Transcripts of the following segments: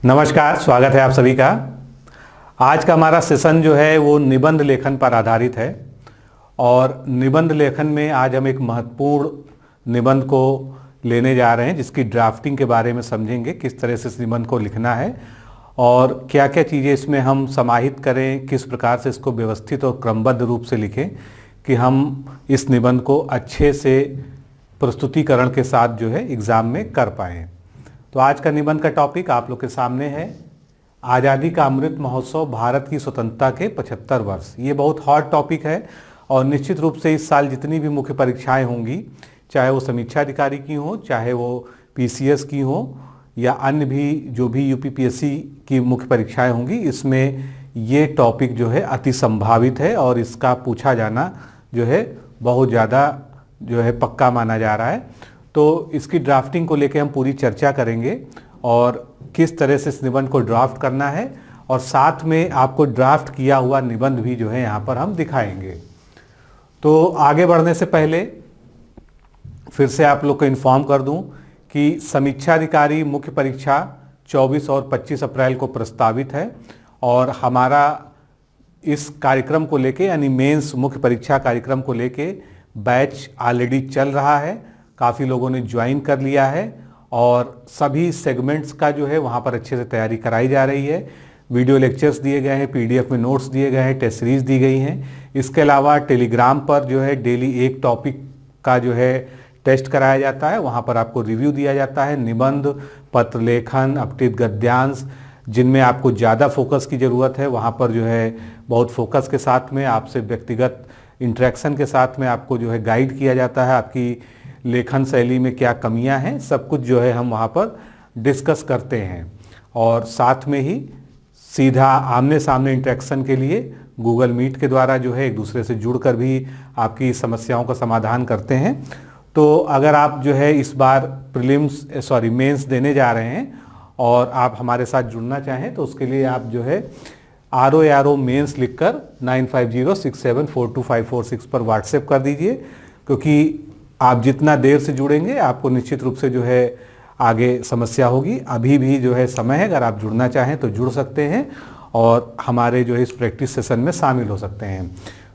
नमस्कार, स्वागत है आप सभी का। आज का हमारा सेशन जो है वो निबंध लेखन पर आधारित है और निबंध लेखन में आज हम एक महत्वपूर्ण निबंध को लेने जा रहे हैं जिसकी ड्राफ्टिंग के बारे में समझेंगे, किस तरह से इस निबंध को लिखना है और क्या क्या चीज़ें इसमें हम समाहित करें, किस प्रकार से इसको व्यवस्थित और क्रमबद्ध रूप से लिखें कि हम इस निबंध को अच्छे से प्रस्तुतिकरण के साथ जो है एग्ज़ाम में कर पाएँ। तो आज का निबंध का टॉपिक आप लोग के सामने है, आज़ादी का अमृत महोत्सव, भारत की स्वतंत्रता के 75 वर्ष। ये बहुत हॉट टॉपिक है और निश्चित रूप से इस साल जितनी भी मुख्य परीक्षाएं होंगी, चाहे वो समीक्षा अधिकारी की हो, चाहे वो पीसीएस की हो या अन्य भी जो भी यूपीपीएससी की मुख्य परीक्षाएं होंगी, इसमें ये टॉपिक जो है अति संभावित है और इसका पूछा जाना जो है बहुत ज़्यादा जो है पक्का माना जा रहा है। तो इसकी ड्राफ्टिंग को लेकर हम पूरी चर्चा करेंगे और किस तरह से इस निबंध को ड्राफ्ट करना है और साथ में आपको ड्राफ्ट किया हुआ निबंध भी जो है यहाँ पर हम दिखाएंगे। तो आगे बढ़ने से पहले फिर से आप लोग को इन्फॉर्म कर दूं कि समीक्षा अधिकारी मुख्य परीक्षा 24 और 25 अप्रैल को प्रस्तावित है और हमारा इस कार्यक्रम को लेके यानी मेंस मुख्य परीक्षा कार्यक्रम को लेके बैच ऑलरेडी चल रहा है। काफ़ी लोगों ने ज्वाइन कर लिया है और सभी सेगमेंट्स का जो है वहाँ पर अच्छे से तैयारी कराई जा रही है। वीडियो लेक्चर्स दिए गए हैं, पीडीएफ में नोट्स दिए गए हैं, टेस्ट सीरीज दी गई हैं। इसके अलावा टेलीग्राम पर जो है डेली एक टॉपिक का जो है टेस्ट कराया जाता है, वहाँ पर आपको रिव्यू दिया जाता है। निबंध, पत्र लेखन, अपठित गद्यांश, जिनमें आपको ज़्यादा फोकस की ज़रूरत है वहाँ पर जो है बहुत फोकस के साथ में आपसे व्यक्तिगत इंटरेक्शन के साथ में आपको जो है गाइड किया जाता है। आपकी लेखन शैली में क्या कमियां हैं, सब कुछ जो है हम वहाँ पर डिस्कस करते हैं और साथ में ही सीधा आमने सामने इंटरेक्शन के लिए गूगल मीट के द्वारा जो है एक दूसरे से जुड़कर भी आपकी समस्याओं का समाधान करते हैं। तो अगर आप जो है इस बार मेंस देने जा रहे हैं और आप हमारे साथ जुड़ना चाहें तो उसके लिए आप जो है RO मेंस लिखकर 9506742546 पर व्हाट्सएप कर दीजिए, क्योंकि आप जितना देर से जुड़ेंगे आपको निश्चित रूप से जो है आगे समस्या होगी। अभी भी जो है समय है, अगर आप जुड़ना चाहें तो जुड़ सकते हैं और हमारे जो है इस प्रैक्टिस सेशन में शामिल हो सकते हैं।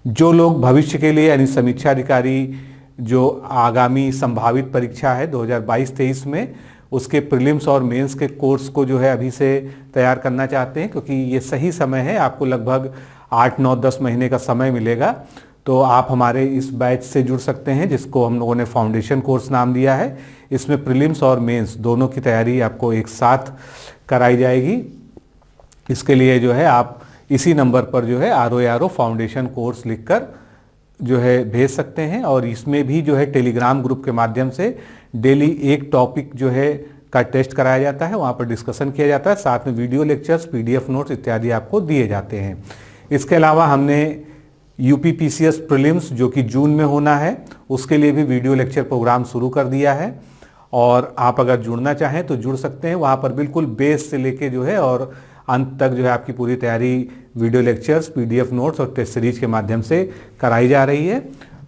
जो लोग भविष्य के लिए यानी समीक्षा अधिकारी जो आगामी संभावित परीक्षा है 2022-23 में, उसके प्रीलिम्स और मेंस के कोर्स को जो है अभी से तैयार करना चाहते हैं, क्योंकि ये सही समय है, आपको लगभग 8-9-10 महीने का समय मिलेगा। तो आप हमारे इस बैच से जुड़ सकते हैं जिसको हम लोगों ने फाउंडेशन कोर्स नाम दिया है। इसमें प्रीलिम्स और मेंस दोनों की तैयारी आपको एक साथ कराई जाएगी। इसके लिए जो है आप इसी नंबर पर जो है RO फाउंडेशन कोर्स लिखकर जो है भेज सकते हैं और इसमें भी जो है टेलीग्राम ग्रुप के माध्यम से डेली एक टॉपिक जो है का टेस्ट कराया जाता है, वहाँ पर डिस्कशन किया जाता है, साथ में वीडियो लेक्चर्स, पीडीएफ नोट्स इत्यादि आपको दिए जाते हैं। इसके अलावा हमने यूपीपीसीएस प्रीलिम्स जो कि जून में होना है, उसके लिए भी वीडियो लेक्चर प्रोग्राम शुरू कर दिया है और आप अगर जुड़ना चाहें तो जुड़ सकते हैं। वहाँ पर बिल्कुल बेस से लेके जो है और अंत तक जो है आपकी पूरी तैयारी वीडियो लेक्चर्स, पीडीएफ नोट्स और टेस्ट सीरीज के माध्यम से कराई जा रही है।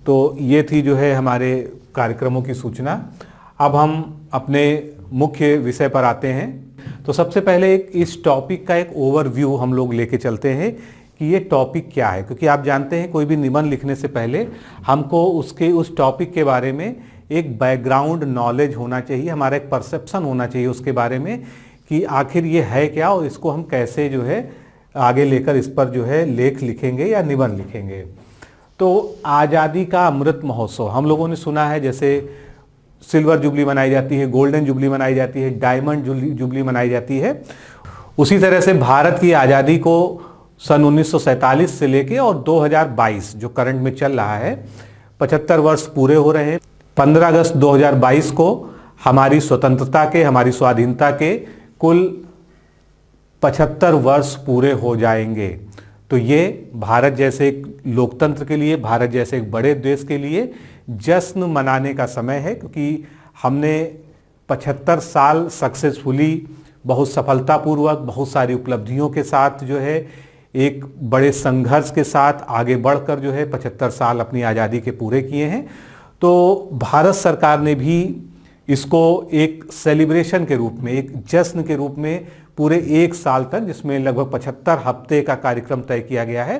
तो ये थी जो है हमारे कार्यक्रमों की सूचना। अब हम अपने मुख्य विषय पर आते हैं। तो सबसे पहले इस टॉपिक का एक ओवरव्यू हम लोग लेके चलते हैं कि ये टॉपिक क्या है, क्योंकि आप जानते हैं कोई भी निबंध लिखने से पहले हमको उसके उस टॉपिक के बारे में एक बैकग्राउंड नॉलेज होना चाहिए, हमारा एक परसेप्शन होना चाहिए उसके बारे में कि आखिर ये है क्या और इसको हम कैसे जो है आगे लेकर इस पर जो है लेख लिखेंगे या निबंध लिखेंगे। तो आज़ादी का अमृत महोत्सव हम लोगों ने सुना है, जैसे सिल्वर जुबली मनाई जाती है, गोल्डन जुबली मनाई जाती है, डायमंड जुबली मनाई जाती है। उसी तरह से भारत की आज़ादी को सन 1947 से लेके और 2022 जो करंट में चल रहा है 75 वर्ष पूरे हो रहे हैं। 15 अगस्त 2022 को हमारी स्वतंत्रता के, हमारी स्वाधीनता के कुल 75 वर्ष पूरे हो जाएंगे। तो ये भारत जैसे एक लोकतंत्र के लिए, भारत जैसे एक बड़े देश के लिए जश्न मनाने का समय है, क्योंकि हमने 75 साल सक्सेसफुली, बहुत सफलतापूर्वक, बहुत सारी उपलब्धियों के साथ जो है एक बड़े संघर्ष के साथ आगे बढ़कर जो है 75 साल अपनी आज़ादी के पूरे किए हैं। तो भारत सरकार ने भी इसको एक सेलिब्रेशन के रूप में, एक जश्न के रूप में पूरे एक साल तक, जिसमें लगभग 75 हफ्ते का कार्यक्रम तय किया गया है।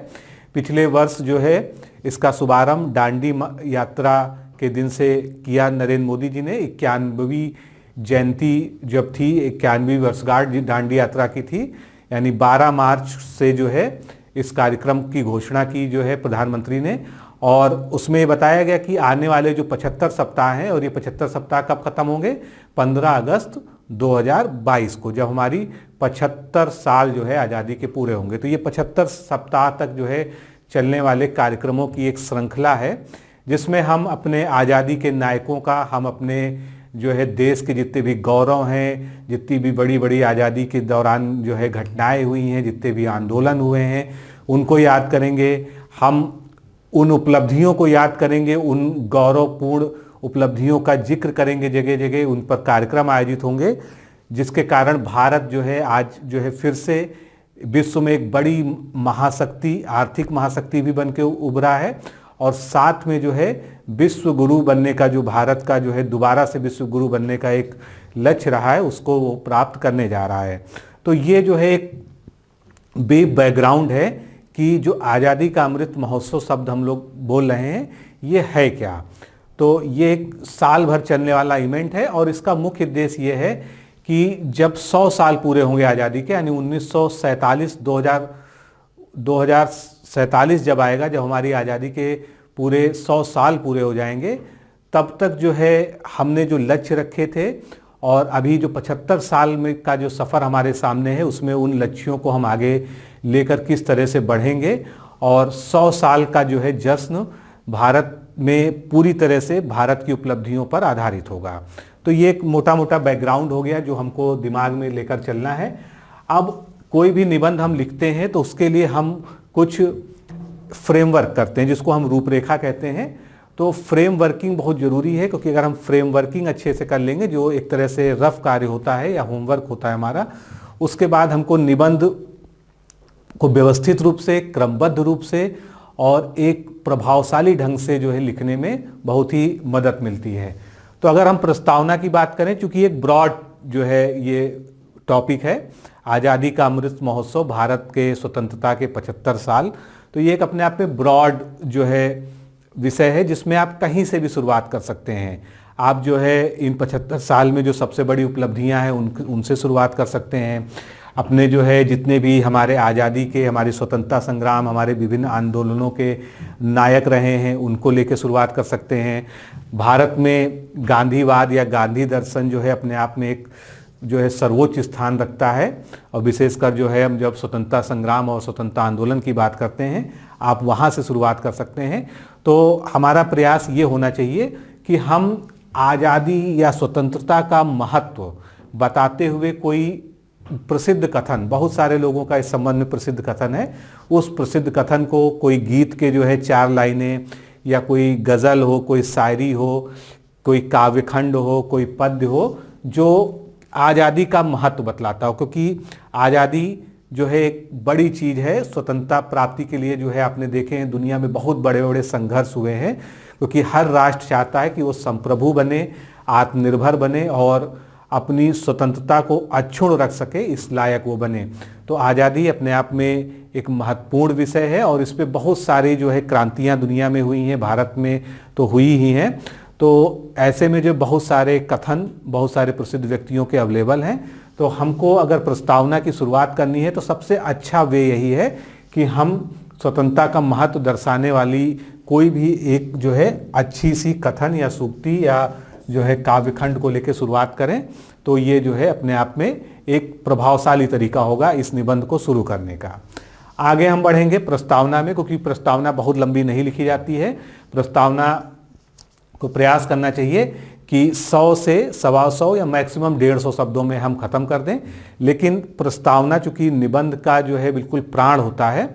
पिछले वर्ष जो है इसका शुभारंभ दांडी यात्रा के दिन से किया नरेंद्र मोदी जी ने। 91वीं जयंती जब थी, 91वीं वर्षगांठ दांडी यात्रा की थी, यानी 12 मार्च से जो है इस कार्यक्रम की घोषणा की जो है प्रधानमंत्री ने। और उसमें बताया गया कि आने वाले जो 75 सप्ताह हैं, और ये 75 सप्ताह कब खत्म होंगे, 15 अगस्त 2022 को, जब हमारी 75 साल जो है आज़ादी के पूरे होंगे। तो ये 75 सप्ताह तक जो है चलने वाले कार्यक्रमों की एक श्रृंखला है, जिसमें हम अपने आज़ादी के नायकों का, हम अपने जो है देश के जितने भी गौरव हैं, जितनी भी बड़ी बड़ी आज़ादी के दौरान जो है घटनाएं हुई हैं, जितने भी आंदोलन हुए हैं, उनको याद करेंगे। हम उन उपलब्धियों को याद करेंगे, उन गौरवपूर्ण उपलब्धियों का जिक्र करेंगे, जगह जगह उन पर कार्यक्रम आयोजित होंगे, जिसके कारण भारत जो है आज जो है फिर से विश्व में एक बड़ी महाशक्ति, आर्थिक महाशक्ति भी बन के उभरा है। और साथ में जो है विश्व गुरु बनने का, जो भारत का जो है दोबारा से विश्व गुरु बनने का एक लक्ष्य रहा है, उसको वो प्राप्त करने जा रहा है। तो ये जो है एक बैकग्राउंड है कि जो आज़ादी का अमृत महोत्सव शब्द हम लोग बोल रहे हैं, ये है क्या। तो ये एक साल भर चलने वाला इवेंट है, और इसका मुख्य उद्देश्य ये है कि जब 100 साल पूरे होंगे आज़ादी के, यानी 1947 2047 जब आएगा, जब हमारी आज़ादी के पूरे 100 साल पूरे हो जाएंगे, तब तक जो है हमने जो लक्ष्य रखे थे, और अभी जो 75 साल में का जो सफ़र हमारे सामने है, उसमें उन लक्ष्यों को हम आगे लेकर किस तरह से बढ़ेंगे। और 100 साल का जो है जश्न भारत में पूरी तरह से भारत की उपलब्धियों पर आधारित होगा। तो ये एक मोटा मोटा बैकग्राउंड हो गया जो हमको दिमाग में लेकर चलना है। अब कोई भी निबंध हम लिखते हैं तो उसके लिए हम कुछ फ्रेमवर्क करते हैं, जिसको हम रूपरेखा कहते हैं। तो फ्रेमवर्किंग बहुत ज़रूरी है, क्योंकि अगर हम फ्रेमवर्किंग अच्छे से कर लेंगे, जो एक तरह से रफ कार्य होता है या होमवर्क होता है हमारा, उसके बाद हमको निबंध को व्यवस्थित रूप से, क्रमबद्ध रूप से और एक प्रभावशाली ढंग से जो है लिखने में बहुत ही मदद मिलती है। तो अगर हम प्रस्तावना की बात करें, चूँकि एक ब्रॉड जो है ये टॉपिक है, आज़ादी का अमृत महोत्सव, भारत के स्वतंत्रता के 75 साल, तो ये एक अपने आप में ब्रॉड जो है विषय है, जिसमें आप कहीं से भी शुरुआत कर सकते हैं। आप जो है इन 75 साल में जो सबसे बड़ी उपलब्धियां हैं उनसे शुरुआत कर सकते हैं। अपने जो है जितने भी हमारे आज़ादी के, हमारे स्वतंत्रता संग्राम, हमारे विभिन्न आंदोलनों के नायक रहे हैं, उनको लेकर शुरुआत कर सकते हैं। भारत में गांधीवाद या गांधी दर्शन जो है अपने आप में एक जो है सर्वोच्च स्थान रखता है, और विशेषकर जो है हम जब स्वतंत्रता संग्राम और स्वतंत्रता आंदोलन की बात करते हैं, आप वहाँ से शुरुआत कर सकते हैं। तो हमारा प्रयास ये होना चाहिए कि हम आज़ादी या स्वतंत्रता का महत्व बताते हुए कोई प्रसिद्ध कथन, बहुत सारे लोगों का इस संबंध में प्रसिद्ध कथन है, उस प्रसिद्ध कथन को कोई गीत के जो है 4 लाइनें, या कोई गज़ल हो, कोई शायरी हो, कोई काव्यखंड हो, कोई पद्य हो, जो आज़ादी का महत्व बतलाता हो। क्योंकि आज़ादी जो है एक बड़ी चीज़ है। स्वतंत्रता प्राप्ति के लिए जो है आपने देखे हैं दुनिया में बहुत बड़े बड़े संघर्ष हुए हैं, क्योंकि हर राष्ट्र चाहता है कि वो संप्रभु बने, आत्मनिर्भर बने और अपनी स्वतंत्रता को अक्षुण्ण रख सके, इस लायक वो बने। तो आज़ादी अपने आप में एक महत्वपूर्ण विषय है, और इस पर बहुत सारी जो है क्रांतियाँ दुनिया में हुई हैं, भारत में तो हुई ही हैं। तो ऐसे में जो बहुत सारे कथन बहुत सारे प्रसिद्ध व्यक्तियों के अवेलेबल हैं। तो हमको अगर प्रस्तावना की शुरुआत करनी है तो सबसे अच्छा वे यही है कि हम स्वतंत्रता का महत्व दर्शाने वाली कोई भी एक जो है अच्छी सी कथन या सूक्ति या जो है काव्यखंड को लेकर शुरुआत करें, तो ये जो है अपने आप में एक प्रभावशाली तरीका होगा इस निबंध को शुरू करने का। आगे हम बढ़ेंगे प्रस्तावना में, क्योंकि प्रस्तावना बहुत लंबी नहीं लिखी जाती है। प्रस्तावना को प्रयास करना चाहिए कि 100 से 125 या मैक्सिमम 150 शब्दों में हम ख़त्म कर दें। लेकिन प्रस्तावना चूँकि निबंध का जो है बिल्कुल प्राण होता है,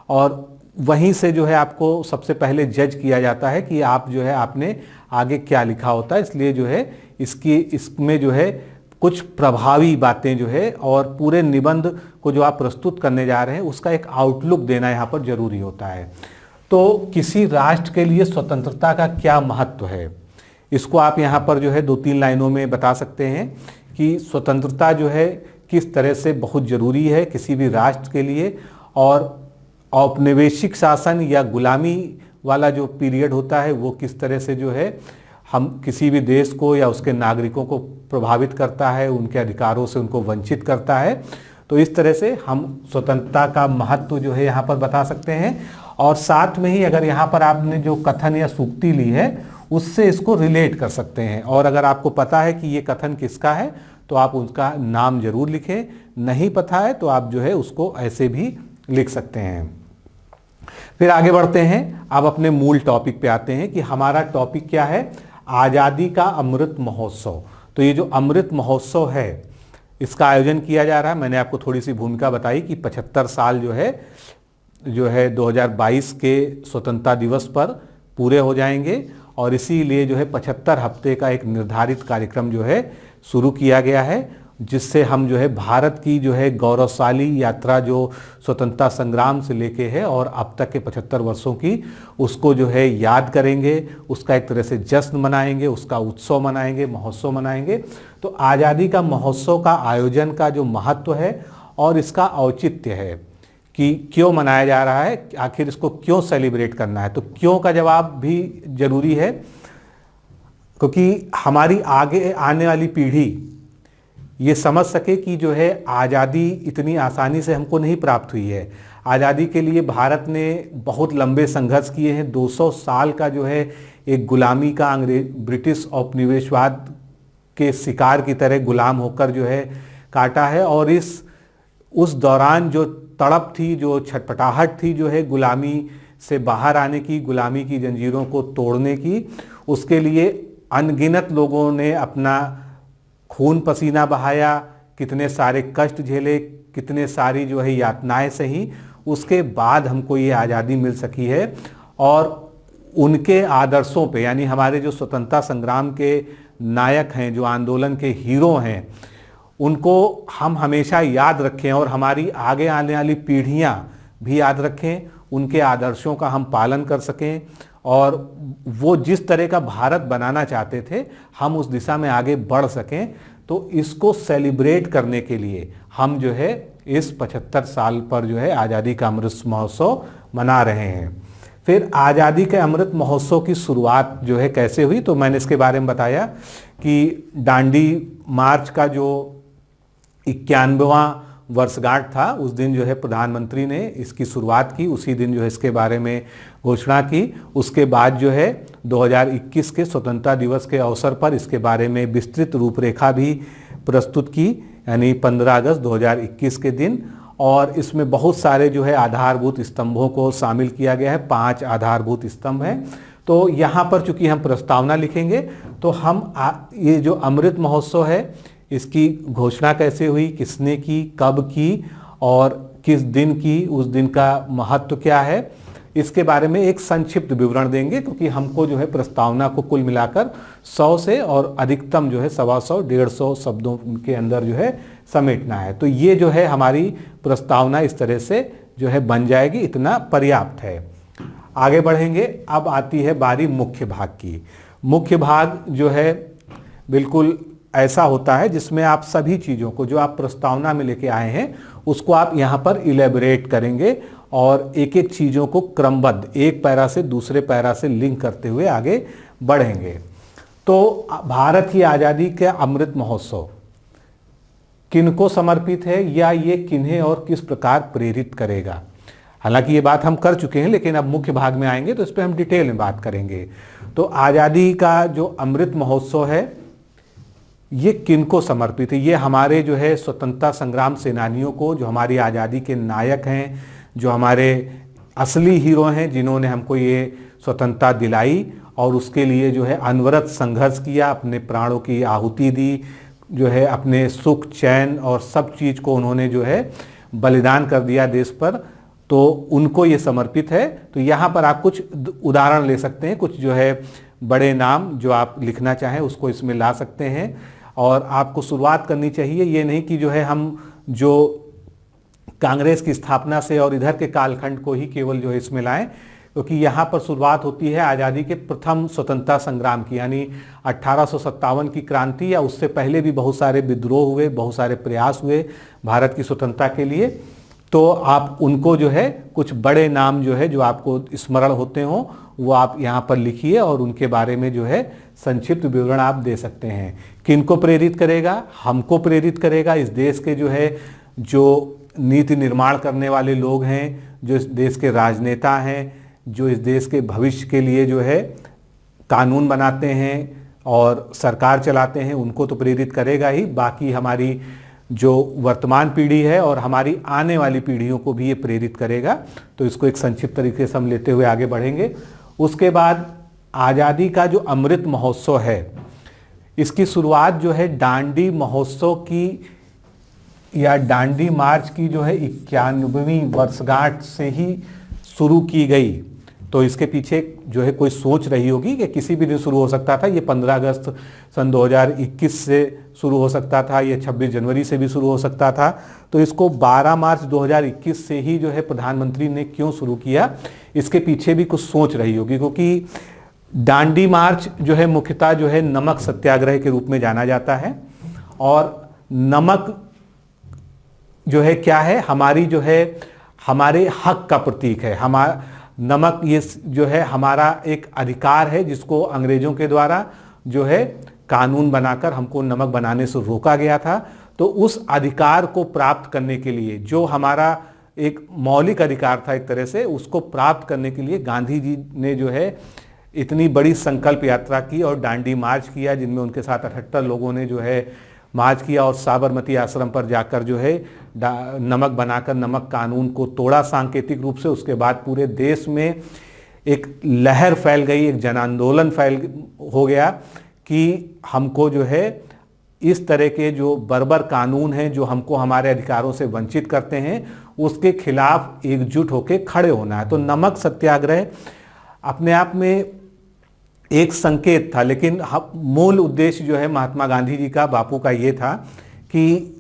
और वहीं से जो है आपको सबसे पहले जज किया जाता है कि आप जो है आपने आगे क्या लिखा होता है। इसलिए जो है इसमें जो है कुछ प्रभावी बातें जो है, और पूरे निबंध को जो आप प्रस्तुत करने जा रहे हैं उसका एक आउटलुक देना यहाँ पर जरूरी होता है। तो किसी राष्ट्र के लिए स्वतंत्रता का क्या महत्व है, इसको आप यहाँ पर जो है 2-3 लाइनों में बता सकते हैं कि स्वतंत्रता जो है किस तरह से बहुत ज़रूरी है किसी भी राष्ट्र के लिए, और औपनिवेशिक शासन या गुलामी वाला जो पीरियड होता है वो किस तरह से जो है हम किसी भी देश को या उसके नागरिकों को प्रभावित करता है, उनके अधिकारों से उनको वंचित करता है। तो इस तरह से हम स्वतंत्रता का महत्व जो है यहाँ पर बता सकते हैं, और साथ में ही अगर यहाँ पर आपने जो कथन या सूक्ति ली है उससे इसको रिलेट कर सकते हैं। और अगर आपको पता है कि ये कथन किसका है तो आप उसका नाम जरूर लिखें, नहीं पता है तो आप जो है उसको ऐसे भी लिख सकते हैं। फिर आगे बढ़ते हैं, अब अपने मूल टॉपिक पे आते हैं कि हमारा टॉपिक क्या है, आज़ादी का अमृत महोत्सव। तो ये जो अमृत महोत्सव है इसका आयोजन किया जा रहा है, मैंने आपको थोड़ी सी भूमिका बताई कि 75 साल जो है 2022 के स्वतंत्रता दिवस पर पूरे हो जाएंगे, और इसीलिए जो है 75 हफ्ते का एक निर्धारित कार्यक्रम जो है शुरू किया गया है, जिससे हम जो है भारत की जो है गौरवशाली यात्रा जो स्वतंत्रता संग्राम से लेके है और अब तक के 75 वर्षों की, उसको जो है याद करेंगे, उसका एक तरह से जश्न मनाएंगे, उसका उत्सव मनाएंगे, महोत्सव मनाएंगे। तो आज़ादी का महोत्सव का आयोजन का जो महत्व है और इसका औचित्य है कि क्यों मनाया जा रहा है, आखिर इसको क्यों सेलिब्रेट करना है, तो क्यों का जवाब भी जरूरी है, क्योंकि हमारी आगे आने वाली पीढ़ी ये समझ सके कि जो है आज़ादी इतनी आसानी से हमको नहीं प्राप्त हुई है। आज़ादी के लिए भारत ने बहुत लंबे संघर्ष किए हैं, 200 साल का जो है एक गुलामी का ब्रिटिश औपनिवेशवाद के शिकार की तरह गुलाम होकर जो है काटा है, और उस दौरान जो तड़प थी, जो छटपटाहट थी जो है गुलामी से बाहर आने की, गुलामी की जंजीरों को तोड़ने की, उसके लिए अनगिनत लोगों ने अपना खून पसीना बहाया, कितने सारे कष्ट झेले, कितने सारी जो है यातनाएं सही, उसके बाद हमको ये आज़ादी मिल सकी है। और उनके आदर्शों पे, यानी हमारे जो स्वतंत्रता संग्राम के नायक हैं, जो आंदोलन के हीरो हैं, उनको हम हमेशा याद रखें और हमारी आगे आने वाली पीढ़ियां भी याद रखें, उनके आदर्शों का हम पालन कर सकें, और वो जिस तरह का भारत बनाना चाहते थे हम उस दिशा में आगे बढ़ सकें। तो इसको सेलिब्रेट करने के लिए हम जो है इस 75 साल पर जो है आज़ादी का अमृत महोत्सव मना रहे हैं। फिर आज़ादी के अमृत महोत्सव की शुरुआत जो है कैसे हुई, तो मैंने इसके बारे में बताया कि दांडी मार्च का जो 91वां वर्षगांठ था, उस दिन जो है प्रधानमंत्री ने इसकी शुरुआत की, उसी दिन जो है इसके बारे में घोषणा की। उसके बाद जो है 2021 के स्वतंत्रता दिवस के अवसर पर इसके बारे में विस्तृत रूपरेखा भी प्रस्तुत की, यानी 15 अगस्त 2021 के दिन, और इसमें बहुत सारे जो है आधारभूत स्तंभों को शामिल किया गया है। 5 आधारभूत स्तंभ हैं। तो यहाँ पर चूंकि हम प्रस्तावना लिखेंगे तो हम ये जो अमृत महोत्सव है इसकी घोषणा कैसे हुई, किसने की, कब की और किस दिन की, उस दिन का महत्व क्या है, इसके बारे में एक संक्षिप्त विवरण देंगे, क्योंकि हमको जो है प्रस्तावना को कुल मिलाकर 100 से और अधिकतम जो है 125 150 शब्दों के अंदर जो है समेटना है। तो ये जो है हमारी प्रस्तावना इस तरह से जो है बन जाएगी, इतना पर्याप्त है। आगे बढ़ेंगे। अब आती है बारी मुख्य भाग की। मुख्य भाग जो है बिल्कुल ऐसा होता है जिसमें आप सभी चीज़ों को जो आप प्रस्तावना में लेके आए हैं उसको आप यहाँ पर इलेबोरेट करेंगे और एक एक चीज़ों को क्रमबद्ध एक पैरा से दूसरे पैरा से लिंक करते हुए आगे बढ़ेंगे। तो भारत की आज़ादी का अमृत महोत्सव किनको समर्पित है या ये किन्हें और किस प्रकार प्रेरित करेगा, हालांकि ये बात हम कर चुके हैं, लेकिन अब मुख्य भाग में आएंगे तो इस पर हम डिटेल में बात करेंगे। तो आज़ादी का जो अमृत महोत्सव है ये किनको समर्पित है, ये हमारे जो है स्वतंत्रता संग्राम सेनानियों को, जो हमारी आज़ादी के नायक हैं, जो हमारे असली हीरो हैं, जिन्होंने हमको ये स्वतंत्रता दिलाई और उसके लिए जो है अनवरत संघर्ष किया, अपने प्राणों की आहुति दी, जो है अपने सुख चैन और सब चीज़ को उन्होंने जो है बलिदान कर दिया देश पर, तो उनको ये समर्पित है। तो यहाँ पर आप कुछ उदाहरण ले सकते हैं, कुछ जो है बड़े नाम जो आप लिखना चाहें उसको इसमें ला सकते हैं। और आपको शुरुआत करनी चाहिए, ये नहीं कि जो है हम जो कांग्रेस की स्थापना से और इधर के कालखंड को ही केवल जो है इसमें लाएं। क्योंकि यहाँ पर शुरुआत होती है आज़ादी के प्रथम स्वतंत्रता संग्राम की, यानी 1857 की क्रांति या उससे पहले भी बहुत सारे विद्रोह हुए, बहुत सारे प्रयास हुए भारत की स्वतंत्रता के लिए। तो आप उनको जो है कुछ बड़े नाम जो है जो आपको स्मरण होते हों वो आप यहाँ पर लिखिए और उनके बारे में जो है संक्षिप्त विवरण आप दे सकते हैं। किनको प्रेरित करेगा? हमको प्रेरित करेगा। इस देश के जो है जो नीति निर्माण करने वाले लोग हैं, जो इस देश के राजनेता हैं, जो इस देश के भविष्य के लिए जो है कानून बनाते हैं और सरकार चलाते हैं, उनको तो प्रेरित करेगा ही। बाकी हमारी जो वर्तमान पीढ़ी है और हमारी आने वाली पीढ़ियों को भी ये प्रेरित करेगा। तो इसको एक संक्षिप्त तरीके से हम लेते हुए आगे बढ़ेंगे। उसके बाद आज़ादी का जो अमृत महोत्सव है, इसकी शुरुआत जो है दांडी महोत्सव की या दांडी मार्च की जो है 91वीं वर्षगांठ से ही शुरू की गई। तो इसके पीछे जो है कोई सोच रही होगी कि किसी भी दिन शुरू हो सकता था। ये 15 अगस्त सन 2021 से शुरू हो सकता था, ये 26 जनवरी से भी शुरू हो सकता था। तो इसको 12 मार्च 2021 से ही जो है प्रधानमंत्री ने क्यों शुरू किया, इसके पीछे भी कुछ सोच रही होगी। क्योंकि दांडी मार्च जो है मुख्यतः जो है नमक सत्याग्रह के रूप में जाना जाता है। और नमक जो है क्या है, हमारी जो है हमारे हक का प्रतीक है। हमारा नमक ये जो है हमारा एक अधिकार है जिसको अंग्रेजों के द्वारा जो है कानून बनाकर हमको नमक बनाने से रोका गया था। तो उस अधिकार को प्राप्त करने के लिए, जो हमारा एक मौलिक अधिकार था एक तरह से, उसको प्राप्त करने के लिए गांधी जी ने जो है इतनी बड़ी संकल्प यात्रा की और दांडी मार्च किया, जिनमें उनके साथ 78 लोगों ने जो है मार्च किया और साबरमती आश्रम पर जाकर जो है नमक बनाकर नमक कानून को तोड़ा सांकेतिक रूप से। उसके बाद पूरे देश में एक लहर फैल गई, एक जन आंदोलन हो गया कि हमको जो है इस तरह के जो बर्बर कानून हैं जो हमको हमारे अधिकारों से वंचित करते हैं, उसके खिलाफ एकजुट होकर खड़े होना है। तो नमक सत्याग्रह अपने आप में एक संकेत था, लेकिन मूल उद्देश्य जो है महात्मा गांधी जी का, बापू का, ये था कि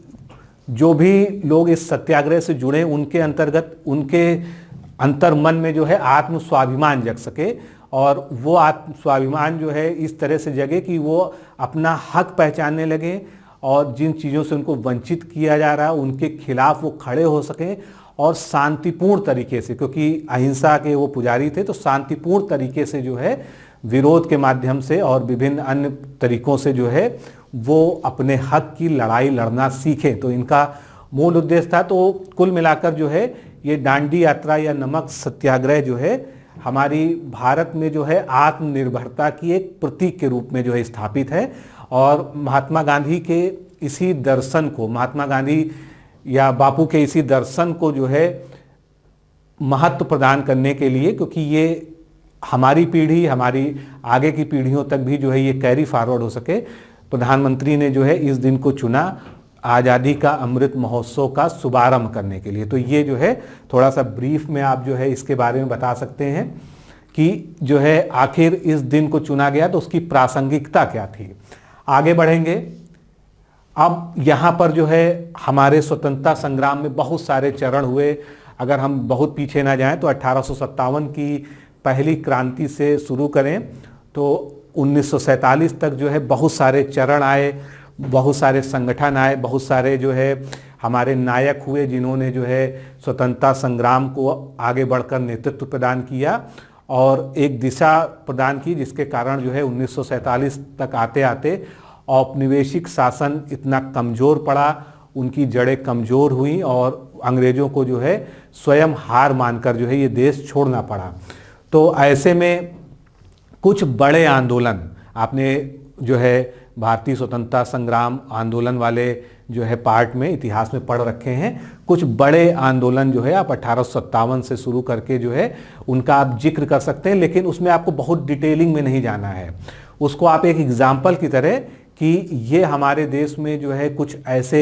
जो भी लोग इस सत्याग्रह से जुड़े उनके अंतर्गत, उनके अंतर मन में जो है आत्म स्वाभिमान जग सके। और वो आत्म स्वाभिमान जो है इस तरह से जगे कि वो अपना हक पहचानने लगे और जिन चीज़ों से उनको वंचित किया जा रहा है उनके खिलाफ वो खड़े हो सकें और शांतिपूर्ण तरीके से, क्योंकि अहिंसा के वो पुजारी थे, तो शांतिपूर्ण तरीके से जो है विरोध के माध्यम से और विभिन्न अन्य तरीकों से जो है वो अपने हक की लड़ाई लड़ना सीखें। तो इनका मूल उद्देश्य था। तो कुल मिलाकर जो है ये दांडी यात्रा या नमक सत्याग्रह जो है हमारी भारत में जो है आत्मनिर्भरता की एक प्रतीक के रूप में जो है स्थापित है। और महात्मा गांधी के इसी दर्शन को, महात्मा गांधी या बापू के इसी दर्शन को जो है महत्व प्रदान करने के लिए, क्योंकि ये हमारी पीढ़ी, हमारी आगे की पीढ़ियों तक भी जो है ये कैरी फॉरवर्ड हो सके, प्रधानमंत्री ने जो है इस दिन को चुना आज़ादी का अमृत महोत्सव का शुभारंभ करने के लिए। तो ये जो है थोड़ा सा ब्रीफ में आप जो है इसके बारे में बता सकते हैं कि जो है आखिर इस दिन को चुना गया तो उसकी प्रासंगिकता क्या थी। आगे बढ़ेंगे। अब यहाँ पर जो है हमारे स्वतंत्रता संग्राम में बहुत सारे चरण हुए। अगर हम बहुत पीछे ना जाएं तो 1857 की पहली क्रांति से शुरू करें तो 1947 तक जो है बहुत सारे चरण आए, बहुत सारे संगठन आए, बहुत सारे जो है हमारे नायक हुए जिन्होंने जो है स्वतंत्रता संग्राम को आगे बढ़कर नेतृत्व प्रदान किया और एक दिशा प्रदान की, जिसके कारण जो है 1947 तक आते आते औपनिवेशिक शासन इतना कमज़ोर पड़ा, उनकी जड़ें कमज़ोर हुई और अंग्रेज़ों को जो है स्वयं हार मानकर जो है ये देश छोड़ना पड़ा। तो ऐसे में कुछ बड़े आंदोलन आपने जो है भारतीय स्वतंत्रता संग्राम आंदोलन वाले जो है पार्ट में इतिहास में पढ़ रखे हैं। कुछ बड़े आंदोलन जो है आप 1857 से शुरू करके जो है उनका आप जिक्र कर सकते हैं, लेकिन उसमें आपको बहुत डिटेलिंग में नहीं जाना है। उसको आप एक एग्जाम्पल की तरह कि ये हमारे देश में जो है कुछ ऐसे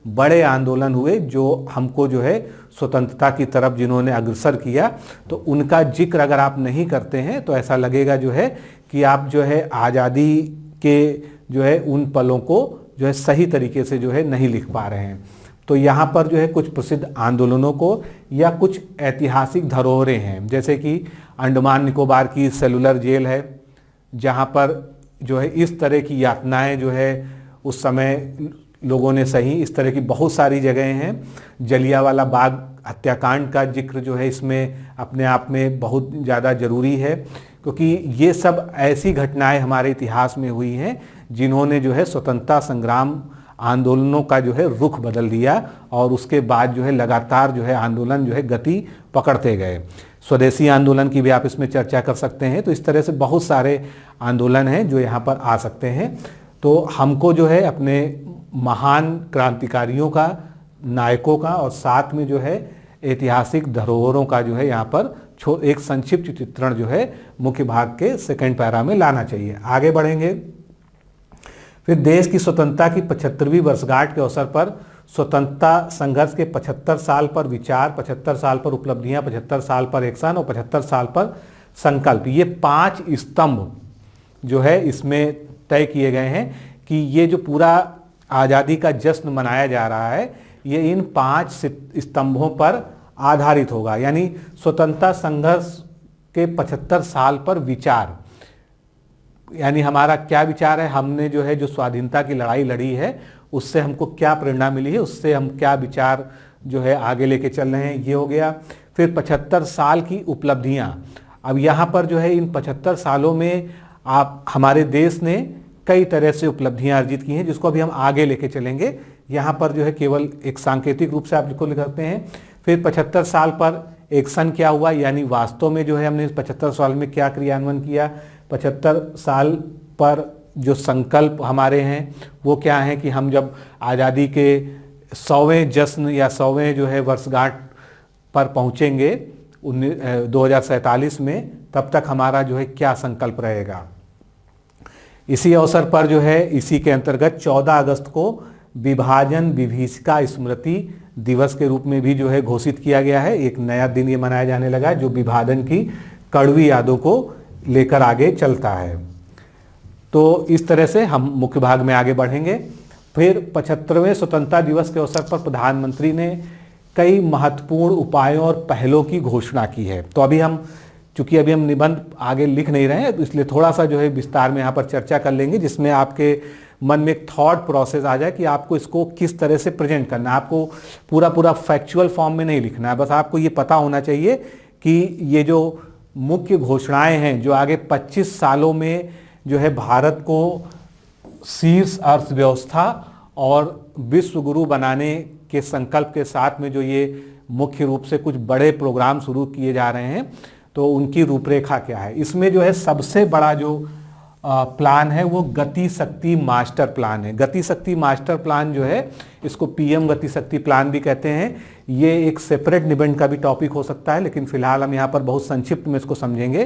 बड़े आंदोलन हुए जो हमको जो है स्वतंत्रता की तरफ जिन्होंने अग्रसर किया, तो उनका जिक्र अगर आप नहीं करते हैं तो ऐसा लगेगा जो है कि आप जो है आज़ादी के जो है उन पलों को जो है सही तरीके से जो है नहीं लिख पा रहे हैं। तो यहाँ पर जो है कुछ प्रसिद्ध आंदोलनों को या कुछ ऐतिहासिक धरोहरें हैं, जैसे कि अंडमान निकोबार की सेलुलर जेल है, जहाँ पर जो है इस तरह की यातनाएं जो है उस समय लोगों ने सही। इस तरह की बहुत सारी जगहें हैं। जलियांवाला बाग हत्याकांड का जिक्र जो है इसमें अपने आप में बहुत ज़्यादा ज़रूरी है, क्योंकि ये सब ऐसी घटनाएं हमारे इतिहास में हुई हैं जिन्होंने जो है स्वतंत्रता संग्राम आंदोलनों का जो है रुख बदल दिया, और उसके बाद जो है लगातार जो है आंदोलन जो है गति पकड़ते गए। स्वदेशी आंदोलन की भी आप इसमें चर्चा कर सकते हैं। तो इस तरह से बहुत सारे आंदोलन हैं जो यहाँ पर आ सकते हैं। तो हमको जो है अपने महान क्रांतिकारियों का, नायकों का, और साथ में जो है ऐतिहासिक धरोहरों का जो है यहाँ पर एक संक्षिप्त चित्रण जो है मुख्य भाग के सेकंड पैरा में लाना चाहिए। आगे बढ़ेंगे। फिर देश की स्वतंत्रता की 75वीं वर्षगांठ के अवसर पर स्वतंत्रता संघर्ष के 75 साल पर विचार, 75 साल पर उपलब्धियां, 75 साल पर एक्शन और 75 साल पर संकल्प, ये 5 स्तंभ जो है इसमें तय किए गए हैं कि ये जो पूरा आज़ादी का जश्न मनाया जा रहा है ये इन 5 स्तंभों पर आधारित होगा। यानी स्वतंत्रता संघर्ष के 75 साल पर विचार, यानी हमारा क्या विचार है, हमने जो है जो स्वाधीनता की लड़ाई लड़ी है उससे हमको क्या प्रेरणा मिली है, उससे हम क्या विचार जो है आगे लेके चल रहे हैं, ये हो गया। फिर 75 साल की उपलब्धियां, अब यहाँ पर जो है इन 75 सालों में आप हमारे देश ने कई तरह से उपलब्धियां अर्जित की हैं जिसको अभी हम आगे लेके चलेंगे। यहाँ पर जो है केवल एक सांकेतिक रूप से आप जिसको लिखते हैं। फिर 75 साल पर एक्शन क्या हुआ, यानी वास्तव में जो है हमने 75 साल में क्या क्रियान्वयन किया। 75 साल पर जो संकल्प हमारे हैं वो क्या है कि हम जब आज़ादी के 100वें जश्न या 100वें जो है वर्षगांठ पर पहुँचेंगे 2047 में, तब तक हमारा जो है क्या संकल्प रहेगा। इसी अवसर पर जो है इसी के अंतर्गत 14 अगस्त को विभाजन विभीषिका स्मृति दिवस के रूप में भी जो है घोषित किया गया है। एक नया दिन ये मनाया जाने लगा है जो विभाजन की कड़वी यादों को लेकर आगे चलता है। तो इस तरह से हम मुख्य भाग में आगे बढ़ेंगे। फिर 75वें स्वतंत्रता दिवस के अवसर पर प्रधानमंत्री ने कई महत्वपूर्ण उपायों और पहलों की घोषणा की है। तो अभी हम चूंकि अभी हम निबंध आगे लिख नहीं रहे हैं तो इसलिए थोड़ा सा जो है विस्तार में यहाँ पर चर्चा कर लेंगे, जिसमें आपके मन में एक थॉट प्रोसेस आ जाए कि आपको इसको किस तरह से प्रेजेंट करना है। आपको पूरा फैक्चुअल फॉर्म में नहीं लिखना है, बस आपको ये पता होना चाहिए कि ये जो मुख्य घोषणाएं हैं जो आगे 25 सालों में जो है भारत को शीर्ष अर्थव्यवस्था और विश्व गुरु बनाने के संकल्प के साथ में जो ये मुख्य रूप से कुछ बड़े प्रोग्राम शुरू किए जा रहे हैं, तो उनकी रूपरेखा क्या है। इसमें जो है सबसे बड़ा जो प्लान है वो गति शक्ति मास्टर प्लान है। गति शक्ति मास्टर प्लान जो है इसको पीएम गति शक्ति प्लान भी कहते हैं। ये एक सेपरेट निबंध का भी टॉपिक हो सकता है, लेकिन फिलहाल हम यहाँ पर बहुत संक्षिप्त में इसको समझेंगे।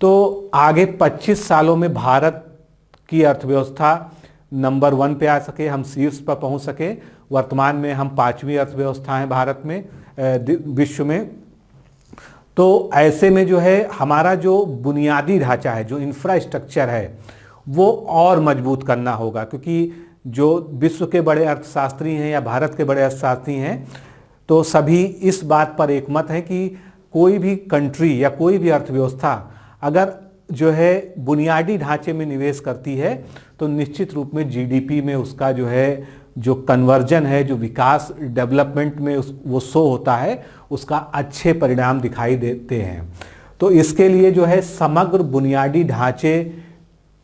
तो आगे 25 सालों में भारत की अर्थव्यवस्था नंबर 1 पे आ सके, हम शीर्ष पर पहुँच सके। वर्तमान में हम 5वीं अर्थव्यवस्था हैं भारत में, विश्व में। तो ऐसे में जो है हमारा जो बुनियादी ढांचा है, जो इंफ्रास्ट्रक्चर है, वो और मजबूत करना होगा, क्योंकि जो विश्व के बड़े अर्थशास्त्री हैं या भारत के बड़े अर्थशास्त्री हैं तो सभी इस बात पर एकमत है कि कोई भी कंट्री या कोई भी अर्थव्यवस्था अगर जो है बुनियादी ढांचे में निवेश करती है तो निश्चित रूप में जीडीपी में उसका जो है जो कन्वर्जन है, जो विकास डेवलपमेंट में वो शो होता है, उसका अच्छे परिणाम दिखाई देते हैं। तो इसके लिए जो है समग्र बुनियादी ढांचे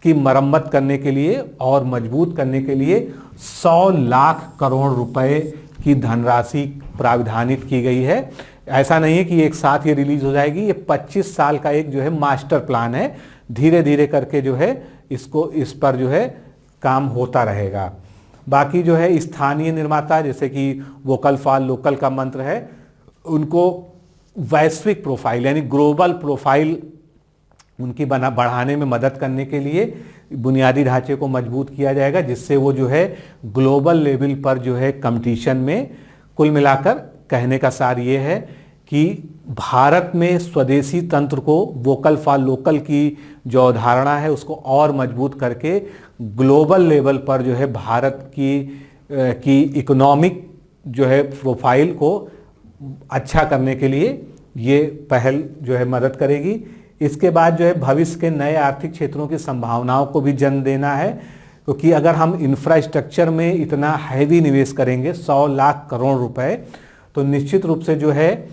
की मरम्मत करने के लिए और मजबूत करने के लिए 100 लाख करोड़ रुपए की धनराशि प्राविधानित की गई है। ऐसा नहीं है कि एक साथ ये रिलीज हो जाएगी, ये 25 साल का एक जो है मास्टर प्लान है। धीरे धीरे करके जो है इस पर जो है काम होता रहेगा। बाकी जो है स्थानीय निर्माता, जैसे कि वोकल फॉर लोकल का मंत्र है, उनको वैश्विक प्रोफाइल यानी ग्लोबल प्रोफाइल उनकी बढ़ाने में मदद करने के लिए बुनियादी ढांचे को मजबूत किया जाएगा, जिससे वो जो है ग्लोबल लेवल पर जो है कंपटीशन में, कुल मिलाकर कहने का सार ये है कि भारत में स्वदेशी तंत्र को, वोकल फॉर लोकल की जो अवधारणा है उसको और मजबूत करके ग्लोबल लेवल पर जो है भारत की इकोनॉमिक जो है प्रोफाइल को अच्छा करने के लिए ये पहल जो है मदद करेगी। इसके बाद जो है भविष्य के नए आर्थिक क्षेत्रों की संभावनाओं को भी जन्म देना है, क्योंकि अगर हम इंफ्रास्ट्रक्चर में इतना हैवी निवेश करेंगे 100 लाख करोड़ रुपए, तो निश्चित रूप से जो है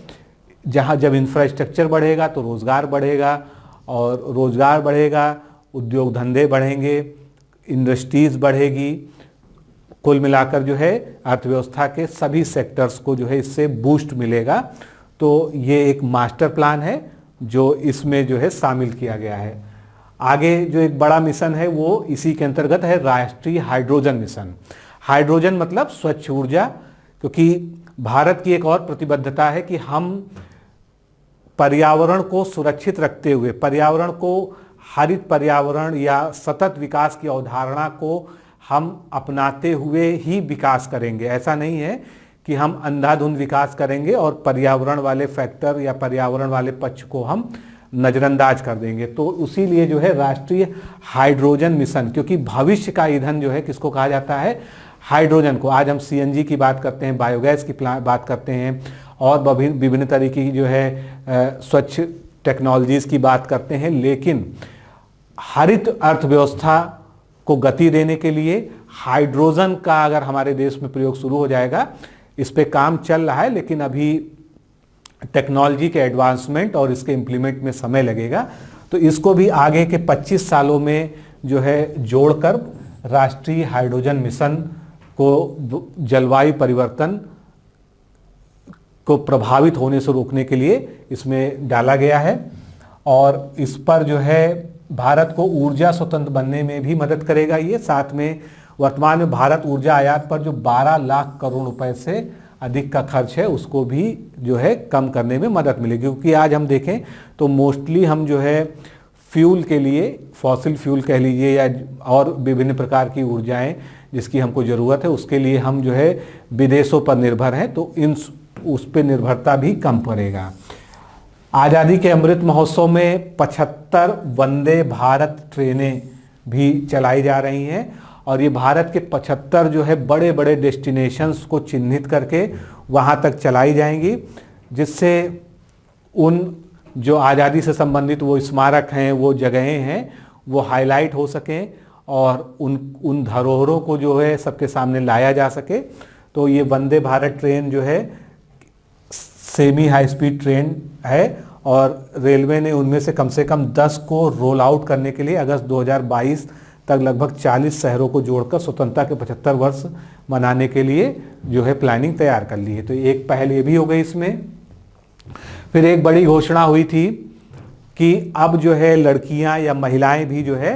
जहाँ जब इंफ्रास्ट्रक्चर बढ़ेगा तो रोज़गार बढ़ेगा, और रोज़गार बढ़ेगा, उद्योग धंधे बढ़ेंगे, इंडस्ट्रीज़ बढ़ेगी। कुल मिलाकर जो है अर्थव्यवस्था के सभी सेक्टर्स को जो है इससे बूस्ट मिलेगा। तो ये एक मास्टर प्लान है जो इसमें जो है शामिल किया गया है। आगे जो एक बड़ा मिशन है वो इसी के अंतर्गत है, राष्ट्रीय हाइड्रोजन मिशन। हाइड्रोजन मतलब स्वच्छ ऊर्जा, क्योंकि भारत की एक और प्रतिबद्धता है कि हम पर्यावरण को सुरक्षित रखते हुए, पर्यावरण को, हरित पर्यावरण या सतत विकास की अवधारणा को हम अपनाते हुए ही विकास करेंगे। ऐसा नहीं है कि हम अंधाधुंध विकास करेंगे और पर्यावरण वाले फैक्टर या पर्यावरण वाले पक्ष को हम नज़रअंदाज कर देंगे। तो उसी लिए जो है राष्ट्रीय हाइड्रोजन मिशन, क्योंकि भविष्य का ईंधन जो है किसको कहा जाता है, हाइड्रोजन को। आज हम सीएनजी की बात करते हैं, बायोगैस की बात करते हैं, और विभिन्न तरीके की जो है स्वच्छ टेक्नोलॉजीज़ की बात करते हैं, लेकिन हरित अर्थव्यवस्था को गति देने के लिए हाइड्रोजन का अगर हमारे देश में प्रयोग शुरू हो जाएगा, इस पे काम चल रहा है, लेकिन अभी टेक्नोलॉजी के एडवांसमेंट और इसके इम्प्लीमेंट में समय लगेगा। तो इसको भी आगे के 25 सालों में जो है जोड़कर राष्ट्रीय हाइड्रोजन मिशन को जलवायु परिवर्तन को प्रभावित होने से रोकने के लिए इसमें डाला गया है, और इस पर जो है भारत को ऊर्जा स्वतंत्र बनने में भी मदद करेगा ये। साथ में वर्तमान में भारत ऊर्जा आयात पर जो 12 लाख करोड़ रुपए से अधिक का खर्च है उसको भी जो है कम करने में मदद मिलेगी, क्योंकि आज हम देखें तो मोस्टली हम जो है फ्यूल के लिए, फॉसिल फ्यूल कह लीजिए या और विभिन्न प्रकार की ऊर्जाएं जिसकी हमको ज़रूरत है, उसके लिए हम जो है विदेशों पर निर्भर हैं। तो उस पर निर्भरता भी कम पड़ेगा। आज़ादी के अमृत महोत्सव में 75 वंदे भारत ट्रेनें भी चलाई जा रही हैं, और ये भारत के 75 जो है बड़े बड़े डेस्टिनेशंस को चिन्हित करके वहाँ तक चलाई जाएंगी, जिससे उन जो आज़ादी से संबंधित वो स्मारक हैं, वो जगहें हैं, वो हाईलाइट हो सकें और उन धरोहरों को जो है सबके सामने लाया जा सके। तो ये वंदे भारत ट्रेन जो है सेमी हाई स्पीड ट्रेन है, और रेलवे ने उनमें से कम 10 को रोल आउट करने के लिए अगस्त 2022 तक लगभग 40 शहरों को जोड़कर स्वतंत्रता के 75 वर्ष मनाने के लिए जो है प्लानिंग तैयार कर ली है। तो एक पहल ये भी हो गई इसमें। फिर एक बड़ी घोषणा हुई थी कि अब जो है लड़कियां या महिलाएं भी जो है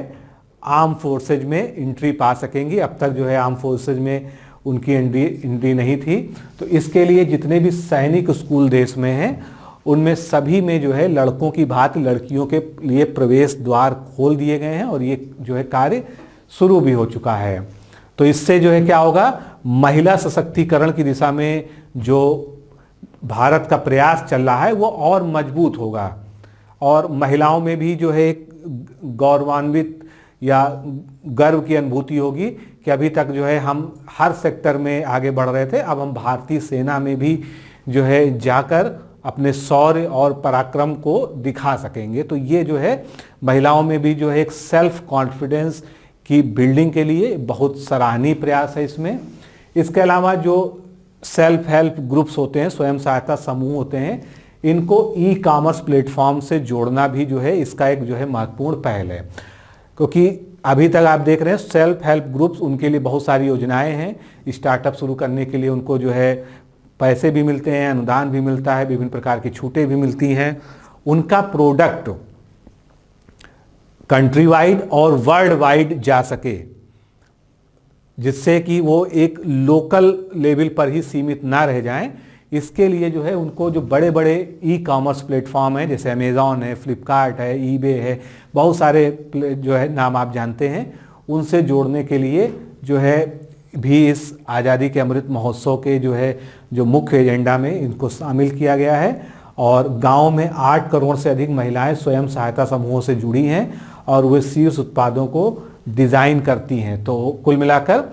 आर्म फोर्सेज में एंट्री पा सकेंगी। अब तक जो है आर्म फोर्सेज में उनकी एंट्री नहीं थी। तो इसके लिए जितने भी सैनिक स्कूल देश में हैं उनमें सभी में जो है लड़कों की भांति लड़कियों के लिए प्रवेश द्वार खोल दिए गए हैं, और ये जो है कार्य शुरू भी हो चुका है। तो इससे जो है क्या होगा, महिला सशक्तिकरण की दिशा में जो भारत का प्रयास चल रहा है वो और मजबूत होगा, और महिलाओं में भी जो है एक गौरवान्वित या गर्व की अनुभूति होगी कि अभी तक जो है हम हर सेक्टर में आगे बढ़ रहे थे, अब हम भारतीय सेना में भी जो है जाकर अपने शौर्य और पराक्रम को दिखा सकेंगे। तो ये जो है महिलाओं में भी जो है एक सेल्फ कॉन्फिडेंस की बिल्डिंग के लिए बहुत सराहनीय प्रयास है इसमें। इसके अलावा जो सेल्फ हेल्प ग्रुप्स होते हैं, स्वयं सहायता समूह होते हैं, इनको ई कॉमर्स प्लेटफॉर्म से जोड़ना भी जो है इसका एक जो है महत्वपूर्ण पहल है, क्योंकि अभी तक आप देख रहे हैं सेल्फ हेल्प ग्रुप्स, उनके लिए बहुत सारी योजनाएं हैं। स्टार्टअप शुरू करने के लिए उनको जो है पैसे भी मिलते हैं, अनुदान भी मिलता है, विभिन्न प्रकार की छूटें भी मिलती हैं। उनका प्रोडक्ट कंट्री वाइड और वर्ल्ड वाइड जा सके, जिससे कि वो एक लोकल लेवल पर ही सीमित ना रह जाएं। इसके लिए जो है उनको जो बड़े बड़े ई कॉमर्स प्लेटफॉर्म हैं, जैसे अमेज़ॉन है, फ्लिपकार्ट है, ईबे है, बहुत सारे जो है नाम आप जानते हैं, उनसे जोड़ने के लिए जो है भी इस आज़ादी के अमृत महोत्सव के जो है जो मुख्य एजेंडा में इनको शामिल किया गया है। और गांव में 8 करोड़ से अधिक महिलाएं स्वयं सहायता समूहों से जुड़ी हैं, और वे शीर्ष उत्पादों को डिज़ाइन करती हैं। तो कुल मिलाकर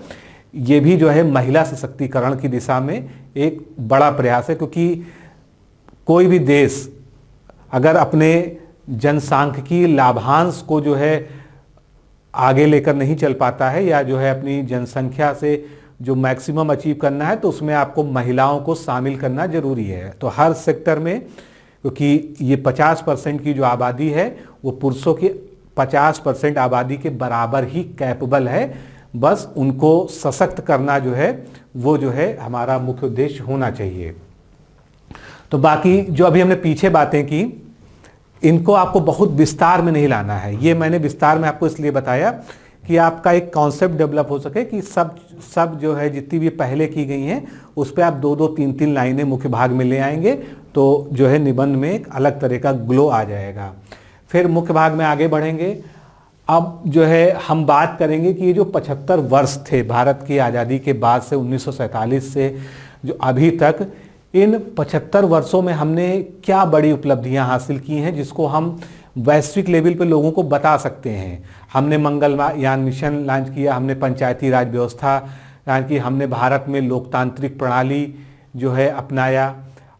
ये भी जो है महिला सशक्तिकरण की दिशा में एक बड़ा प्रयास है, क्योंकि कोई भी देश अगर अपने जनसांख्यिकीय लाभांश को जो है आगे लेकर नहीं चल पाता है, या जो है अपनी जनसंख्या से जो मैक्सिमम अचीव करना है, तो उसमें आपको महिलाओं को शामिल करना जरूरी है। तो हर सेक्टर में, क्योंकि ये 50% की जो आबादी है वो पुरुषों की 50% आबादी के बराबर ही कैपेबल है, बस उनको सशक्त करना जो है वो जो है हमारा मुख्य उद्देश्य होना चाहिए। तो बाकी जो अभी हमने पीछे बातें की, इनको आपको बहुत विस्तार में नहीं लाना है। ये मैंने विस्तार में आपको इसलिए बताया कि आपका एक कॉन्सेप्ट डेवलप हो सके कि सब जो है जितनी भी पहले की गई हैं उस पर आप 2-2, 3-3 लाइनें मुख्य भाग में ले आएंगे, तो जो है निबंध में एक अलग तरह का ग्लो आ जाएगा। फिर मुख्य भाग में आगे बढ़ेंगे। अब जो है हम बात करेंगे कि ये जो 75 वर्ष थे भारत की आज़ादी के बाद से 1947 से जो अभी तक, इन 75 वर्षों में हमने क्या बड़ी उपलब्धियां हासिल की हैं जिसको हम वैश्विक लेवल पे लोगों को बता सकते हैं। हमने मंगलयान मिशन लॉन्च किया, हमने पंचायती राज व्यवस्था लॉन्च की, हमने भारत में लोकतांत्रिक प्रणाली जो है अपनाया,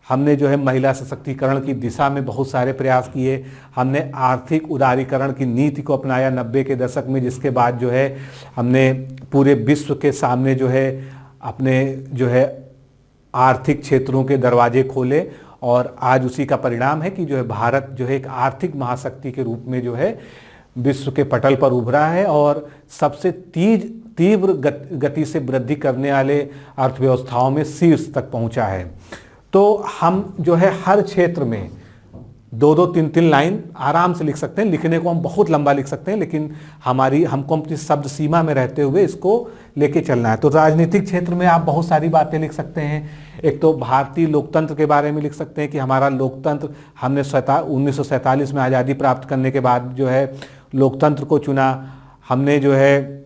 हमने जो है महिला सशक्तिकरण की दिशा में बहुत सारे प्रयास किए, हमने आर्थिक उदारीकरण की नीति को अपनाया 90 के दशक में, जिसके बाद जो है हमने पूरे विश्व के सामने जो है अपने जो है आर्थिक क्षेत्रों के दरवाजे खोले, और आज उसी का परिणाम है कि जो है भारत जो है एक आर्थिक महाशक्ति के रूप में जो है विश्व के पटल पर उभरा है, और सबसे तीव्र गति से वृद्धि करने वाले अर्थव्यवस्थाओं में शीर्ष तक पहुंचा है। तो हम जो है हर क्षेत्र में 2-2, 3-3 लाइन आराम से लिख सकते हैं। लिखने को हम बहुत लंबा लिख सकते हैं, लेकिन हमको अपनी शब्द सीमा में रहते हुए इसको लेके चलना है। तो राजनीतिक क्षेत्र में आप बहुत सारी बातें लिख सकते हैं। एक तो भारतीय लोकतंत्र के बारे में लिख सकते हैं कि हमारा लोकतंत्र, हमने 1947 में आज़ादी प्राप्त करने के बाद जो है लोकतंत्र को चुना, हमने जो है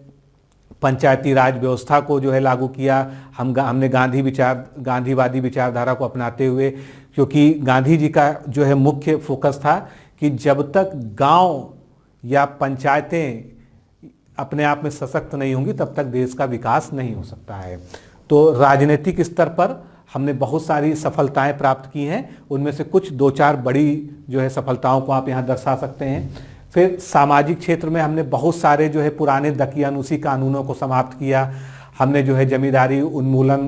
पंचायती राज व्यवस्था को जो है लागू किया, हमने गांधीवादी विचारधारा को अपनाते हुए, क्योंकि गांधी जी का जो है मुख्य फोकस था कि जब तक गांव या पंचायतें अपने आप में सशक्त नहीं होंगी तब तक देश का विकास नहीं हो सकता है। तो राजनीतिक स्तर पर हमने बहुत सारी सफलताएं प्राप्त की हैं, उनमें से कुछ 2-4 बड़ी जो है सफलताओं को आप यहाँ दर्शा सकते हैं। फिर सामाजिक क्षेत्र में हमने बहुत सारे जो है पुराने दकियानूसी कानूनों को समाप्त किया, हमने जो है जमींदारी उन्मूलन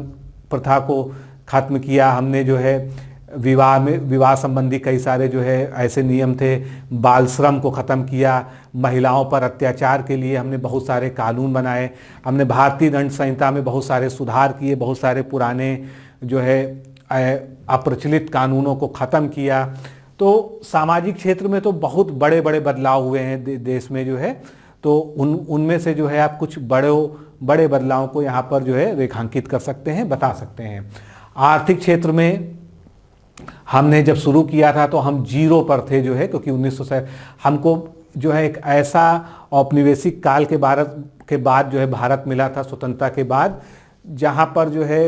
प्रथा को खत्म किया, हमने जो है विवाह संबंधी कई सारे जो है ऐसे नियम थे, बाल श्रम को ख़त्म किया, महिलाओं पर अत्याचार के लिए हमने बहुत सारे कानून बनाए, हमने भारतीय दंड संहिता में बहुत सारे सुधार किए, बहुत सारे पुराने जो है अप्रचलित कानूनों को ख़त्म किया। तो सामाजिक क्षेत्र में तो बहुत बड़े बड़े बदलाव हुए हैं देश में जो है, तो उनमें से जो है आप कुछ बड़े बदलावों को यहाँ पर जो है रेखांकित कर सकते हैं, बता सकते हैं। आर्थिक क्षेत्र में हमने जब शुरू किया था तो हम 0 पर थे जो है, क्योंकि 1900 हमको जो है एक ऐसा औपनिवेशिक काल के बाद जो है भारत मिला था स्वतंत्रता के बाद, जहाँ पर जो है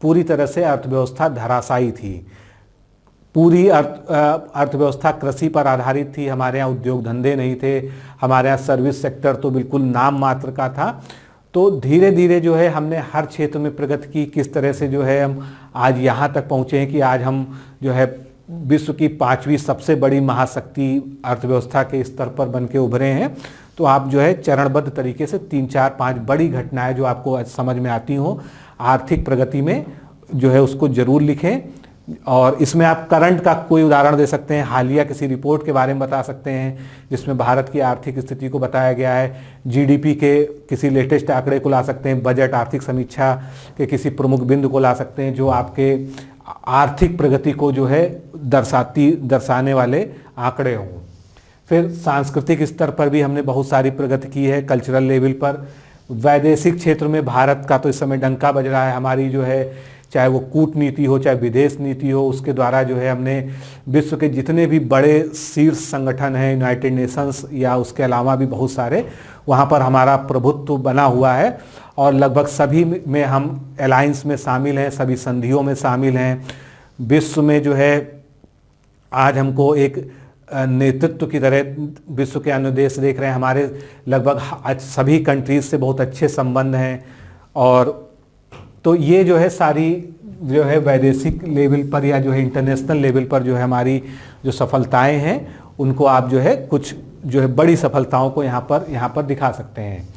पूरी तरह से अर्थव्यवस्था धराशायी थी। पूरी अर्थव्यवस्था कृषि पर आधारित थी, हमारे यहाँ उद्योग धंधे नहीं थे, हमारे यहाँ सर्विस सेक्टर तो बिल्कुल नाम मात्र का था। तो धीरे धीरे जो है हमने हर क्षेत्र में प्रगति की, किस तरह से जो है हम आज यहाँ तक पहुँचे हैं कि आज हम जो है विश्व की 5वीं सबसे बड़ी महाशक्ति अर्थव्यवस्था के स्तर पर बन के उभरे हैं। तो आप जो है चरणबद्ध तरीके से 3, 4, 5 बड़ी घटनाएं जो आपको समझ में आती हों आर्थिक प्रगति में जो है उसको जरूर लिखें। और इसमें आप करंट का कोई उदाहरण दे सकते हैं, हालिया किसी रिपोर्ट के बारे में बता सकते हैं जिसमें भारत की आर्थिक स्थिति को बताया गया है, जीडीपी के किसी लेटेस्ट आंकड़े को ला सकते हैं, बजट आर्थिक समीक्षा के किसी प्रमुख बिंदु को ला सकते हैं जो आपके आर्थिक प्रगति को जो है दर्शाने वाले आंकड़े हों। फिर सांस्कृतिक स्तर पर भी हमने बहुत सारी प्रगति की है, कल्चरल लेवल पर। वैदेशिक क्षेत्र में भारत का तो इस समय डंका बज रहा है, हमारी जो है चाहे वो कूटनीति हो चाहे विदेश नीति हो, उसके द्वारा जो है हमने विश्व के जितने भी बड़े शीर्ष संगठन हैं, यूनाइटेड नेशंस या उसके अलावा भी बहुत सारे, वहाँ पर हमारा प्रभुत्व बना हुआ है और लगभग सभी में हम अलायंस में शामिल हैं, सभी संधियों में शामिल हैं। विश्व में जो है आज हमको एक नेतृत्व की तरह विश्व के अन्य देश देख रहे हैं, हमारे लगभग सभी कंट्रीज से बहुत अच्छे संबंध हैं और तो ये जो है सारी जो है वैदेशिक लेवल पर या जो है इंटरनेशनल लेवल पर जो है हमारी जो सफलताएं हैं उनको आप जो है कुछ जो है बड़ी सफलताओं को यहाँ पर दिखा सकते हैं।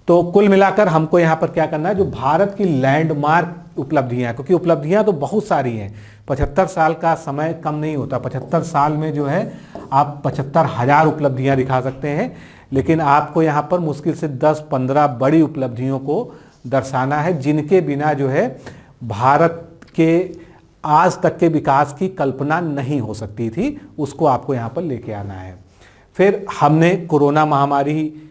तो कुल मिलाकर हमको यहाँ पर क्या करना है, जो भारत की लैंडमार्क उपलब्धियाँ, क्योंकि उपलब्धियाँ तो बहुत सारी हैं, 75 साल का समय कम नहीं होता। 75 साल में जो है आप 75,000 उपलब्धियाँ दिखा सकते हैं, लेकिन आपको यहाँ पर मुश्किल से 10-15 बड़ी उपलब्धियों को दर्शाना है जिनके बिना जो है भारत के आज तक के विकास की कल्पना नहीं हो सकती थी, उसको आपको यहाँ पर लेके आना है। फिर हमने कोरोना महामारी,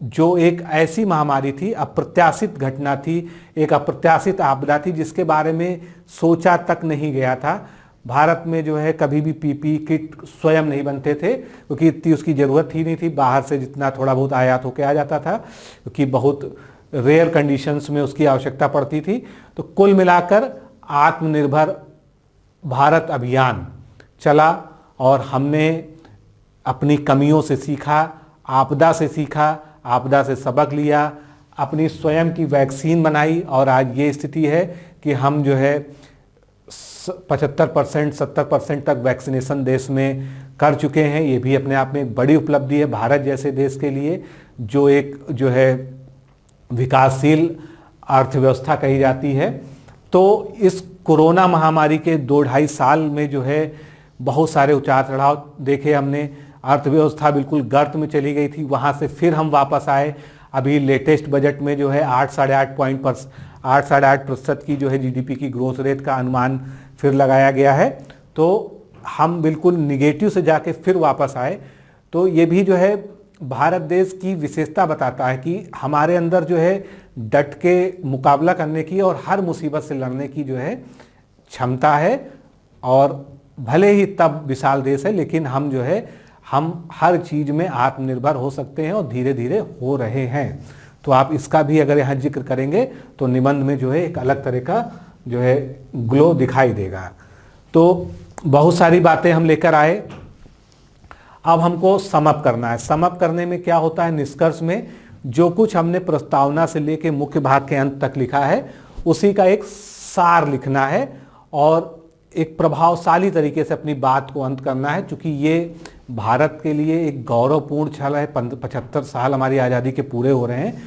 जो एक ऐसी महामारी थी, अप्रत्याशित घटना थी, एक अप्रत्याशित आपदा थी जिसके बारे में सोचा तक नहीं गया था। भारत में जो है कभी भी पीपीई किट स्वयं नहीं बनते थे क्योंकि इतनी उसकी ज़रूरत ही नहीं थी, बाहर से जितना थोड़ा बहुत आयात होकर आ जाता था क्योंकि बहुत रेयर कंडीशंस में उसकी आवश्यकता पड़ती थी। तो कुल मिलाकर आत्मनिर्भर भारत अभियान चला और हमने अपनी कमियों से सीखा, आपदा से सीखा, आपदा से सबक लिया, अपनी स्वयं की वैक्सीन बनाई और आज ये स्थिति है कि हम जो है 75% 70% तक वैक्सीनेशन देश में कर चुके हैं। ये भी अपने आप में एक बड़ी उपलब्धि है भारत जैसे देश के लिए, जो एक जो है विकासशील अर्थव्यवस्था कही जाती है। तो इस कोरोना महामारी के 2-2.5 साल में जो है बहुत सारे उतार चढ़ाव देखे हमने। अर्थव्यवस्था बिल्कुल गर्त में चली गई थी, वहाँ से फिर हम वापस आए। अभी लेटेस्ट बजट में जो है 8-8.5% की जो है जीडीपी की ग्रोथ रेट का अनुमान फिर लगाया गया है। तो हम बिल्कुल निगेटिव से जाके फिर वापस आए। तो ये भी जो है भारत देश की विशेषता बताता है कि हमारे अंदर जो है डट के मुकाबला करने की और हर मुसीबत से लड़ने की जो है क्षमता है। और भले ही तब विशाल देश है, लेकिन हम जो है हम हर चीज़ में आत्मनिर्भर हो सकते हैं और धीरे धीरे हो रहे हैं। तो आप इसका भी अगर यहाँ जिक्र करेंगे तो निबंध में जो है एक अलग तरह का जो है ग्लो दिखाई देगा। तो बहुत सारी बातें हम लेकर आए। अब हमको समअप करना है। समअप करने में क्या होता है, निष्कर्ष में जो कुछ हमने प्रस्तावना से लेके मुख्य भाग के अंत तक लिखा है उसी का एक सार लिखना है और एक प्रभावशाली तरीके से अपनी बात को अंत करना है। क्योंकि ये भारत के लिए एक गौरवपूर्ण क्षण है। 75 साल हमारी आज़ादी के पूरे हो रहे हैं।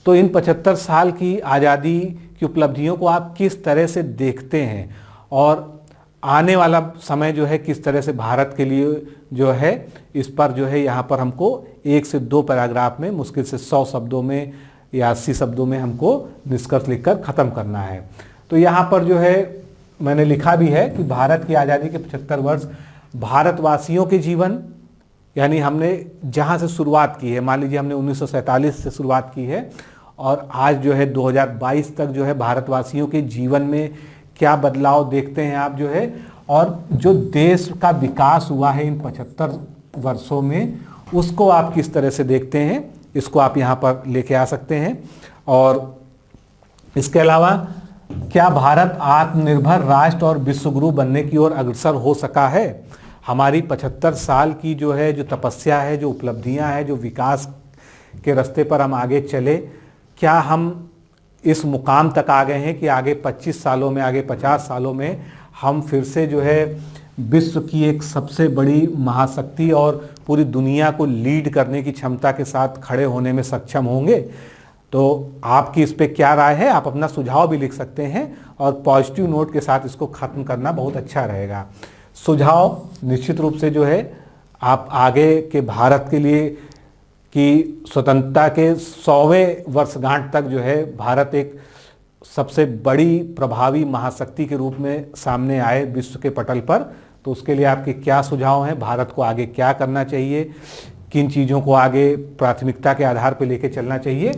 तो इन 75 साल की आज़ादी की उपलब्धियों को आप किस तरह से देखते हैं और आने वाला समय जो है किस तरह से भारत के लिए जो है, इस पर जो है यहाँ पर हमको 1 से 2 पैराग्राफ में मुश्किल से 100 शब्दों में या 80 शब्दों में हमको निष्कर्ष लिखकर ख़त्म करना है। तो यहाँ पर जो है मैंने लिखा भी है कि भारत की आज़ादी के 75 वर्ष भारतवासियों के जीवन, यानी हमने जहाँ से शुरुआत की है, मान लीजिए हमने 1947 से शुरुआत की है और आज जो है 2022 तक जो है भारतवासियों के जीवन में क्या बदलाव देखते हैं आप जो है, और जो देश का विकास हुआ है इन 75 वर्षों में उसको आप किस तरह से देखते हैं, इसको आप यहाँ पर लेके आ सकते हैं। और इसके अलावा क्या भारत आत्मनिर्भर राष्ट्र और विश्वगुरु बनने की ओर अग्रसर हो सका है? हमारी 75 साल की जो है जो तपस्या है, जो उपलब्धियां हैं, जो विकास के रास्ते पर हम आगे चले, क्या हम इस मुकाम तक आ गए हैं कि आगे 25 सालों में, आगे 50 सालों में हम फिर से जो है विश्व की एक सबसे बड़ी महाशक्ति और पूरी दुनिया को लीड करने की क्षमता के साथ खड़े होने में सक्षम होंगे? तो आपकी इस पे क्या राय है? आप अपना सुझाव भी लिख सकते हैं और पॉजिटिव नोट के साथ इसको ख़त्म करना बहुत अच्छा रहेगा। सुझाव निश्चित रूप से जो है आप आगे के भारत के लिए कि स्वतंत्रता के 100वें वर्षगांठ तक जो है भारत एक सबसे बड़ी प्रभावी महाशक्ति के रूप में सामने आए विश्व के पटल पर। तो उसके लिए आपके क्या सुझाव हैं? भारत को आगे क्या करना चाहिए? किन चीज़ों को आगे प्राथमिकता के आधार पर लेके चलना चाहिए?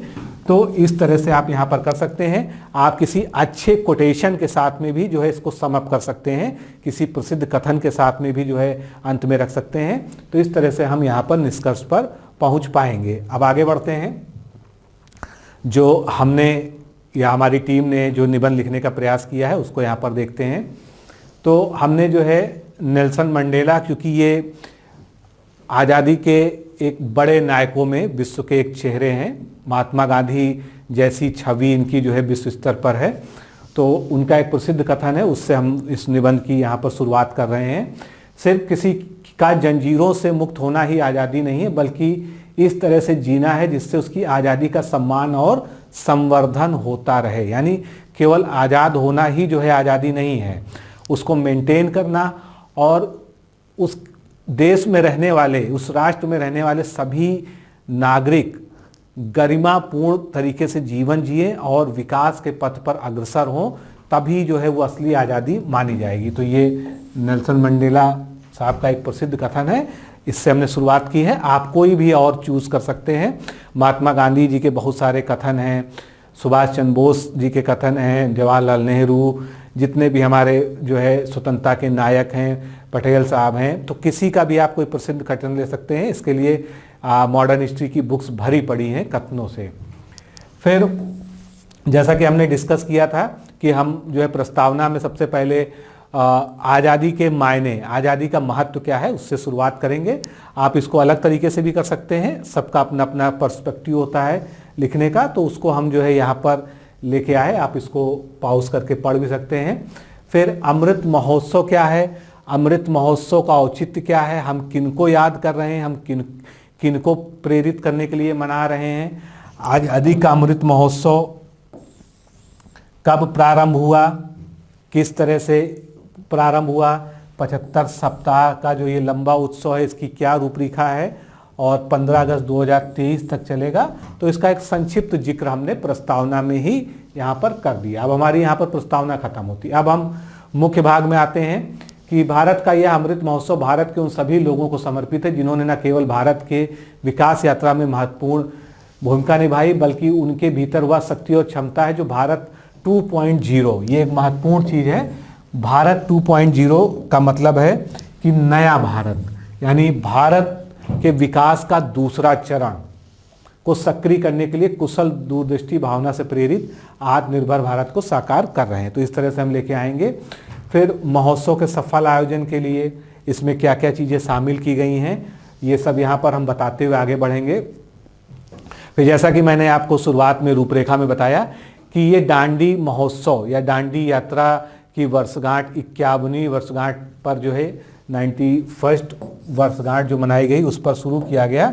तो इस तरह से आप यहाँ पर कर सकते हैं। आप किसी अच्छे कोटेशन के साथ में भी जो है इसको समअप कर सकते हैं, किसी प्रसिद्ध कथन के साथ में भी जो है अंत में रख सकते हैं। तो इस तरह से हम यहाँ पर निष्कर्ष पर पहुँच पाएंगे। अब आगे बढ़ते हैं। जो हमने या हमारी टीम ने जो निबंध लिखने का प्रयास किया है उसको यहाँ पर देखते हैं। तो हमने जो है नेल्सन मंडेला, क्योंकि ये आज़ादी के एक बड़े नायकों में विश्व के एक चेहरे हैं। महात्मा गांधी जैसी छवि इनकी जो है विश्व स्तर पर है। तो उनका एक प्रसिद्ध कथन है, उससे हम इस निबंध की यहाँ पर शुरुआत कर रहे हैं। सिर्फ किसी का जंजीरों से मुक्त होना ही आज़ादी नहीं है, बल्कि इस तरह से जीना है जिससे उसकी आज़ादी का सम्मान और संवर्धन होता रहे। यानी केवल आज़ाद होना ही जो है आज़ादी नहीं है, उसको मेंटेन करना और उस देश में रहने वाले, उस राष्ट्र में रहने वाले सभी नागरिक गरिमापूर्ण तरीके से जीवन जिए और विकास के पथ पर अग्रसर हों, तभी जो है वो असली आज़ादी मानी जाएगी। तो ये नेल्सन मंडेला साहब का एक प्रसिद्ध कथन है, इससे हमने शुरुआत की है। आप कोई भी और चूज़ कर सकते हैं। महात्मा गांधी जी के बहुत सारे कथन हैं, सुभाष चंद्र बोस जी के कथन हैं, जवाहरलाल नेहरू, जितने भी हमारे जो है स्वतंत्रता के नायक हैं, पटेल साहब हैं, तो किसी का भी आप कोई प्रसिद्ध कथन ले सकते हैं। इसके लिए मॉडर्न हिस्ट्री की बुक्स भरी पड़ी हैं कथनों से। फिर जैसा कि हमने डिस्कस किया था कि हम जो है प्रस्तावना में सबसे पहले आज़ादी के मायने, आज़ादी का महत्व क्या है, उससे शुरुआत करेंगे। आप इसको अलग तरीके से भी कर सकते हैं, सबका अपना अपना पर्सपेक्टिव होता है लिखने का, तो उसको हम जो है यहाँ पर लेके आए। आप इसको पॉज करके पढ़ भी सकते हैं। फिर अमृत महोत्सव क्या है, अमृत महोत्सव का औचित्य क्या है, हम किनको याद कर रहे हैं, हम किनको प्रेरित करने के लिए मना रहे हैं, आज़ादी का अमृत महोत्सव कब प्रारंभ हुआ, किस तरह से प्रारंभ हुआ, 75 सप्ताह का जो ये लंबा उत्सव है इसकी क्या रूपरेखा है, और 15 अगस्त 2023 तक चलेगा। तो इसका एक संक्षिप्त जिक्र हमने प्रस्तावना में ही यहाँ पर कर दिया। अब हमारी यहाँ पर प्रस्तावना खत्म होती है। अब हम मुख्य भाग में आते हैं कि भारत का यह अमृत महोत्सव भारत के उन सभी लोगों को समर्पित है जिन्होंने न केवल भारत के विकास यात्रा में महत्वपूर्ण भूमिका निभाई, बल्कि उनके भीतर वह शक्ति और क्षमता है जो भारत 2.0, ये एक महत्वपूर्ण चीज़ है। भारत 2.0 का मतलब है कि नया भारत, यानी भारत के विकास का दूसरा चरण को सक्रिय करने के लिए कुशल दूरदृष्टि भावना से प्रेरित आत्मनिर्भर भारत को साकार कर रहे हैं। तो इस तरह से हम लेके आएंगे। फिर महोत्सव के सफल आयोजन के लिए इसमें क्या क्या चीज़ें शामिल की गई हैं, ये सब यहाँ पर हम बताते हुए आगे बढ़ेंगे। फिर जैसा कि मैंने आपको शुरुआत में रूपरेखा में बताया कि ये दांडी महोत्सव या दांडी यात्रा की वर्षगांठ 51वीं वर्षगांठ पर जो है 91st वर्षगांठ जो मनाई गई उस पर शुरू किया गया।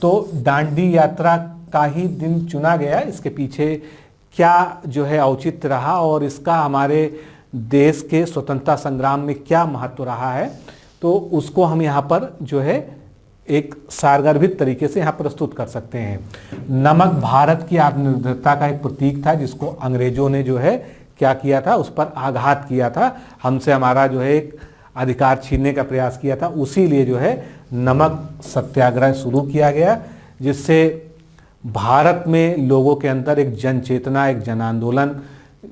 तो दांडी यात्रा का ही दिन चुना गया, इसके पीछे क्या जो है औचित्य रहा और इसका हमारे देश के स्वतंत्रता संग्राम में क्या महत्व रहा है, तो उसको हम यहाँ पर जो है एक सारगर्भित तरीके से यहाँ प्रस्तुत कर सकते हैं। नमक भारत की आत्मनिर्भरता का एक प्रतीक था जिसको अंग्रेजों ने जो है क्या किया था, उस पर आघात किया था, हमसे हमारा जो है एक अधिकार छीनने का प्रयास किया था। उसी लिए जो है नमक सत्याग्रह शुरू किया गया, जिससे भारत में लोगों के अंदर एक जन चेतना, एक जन आंदोलन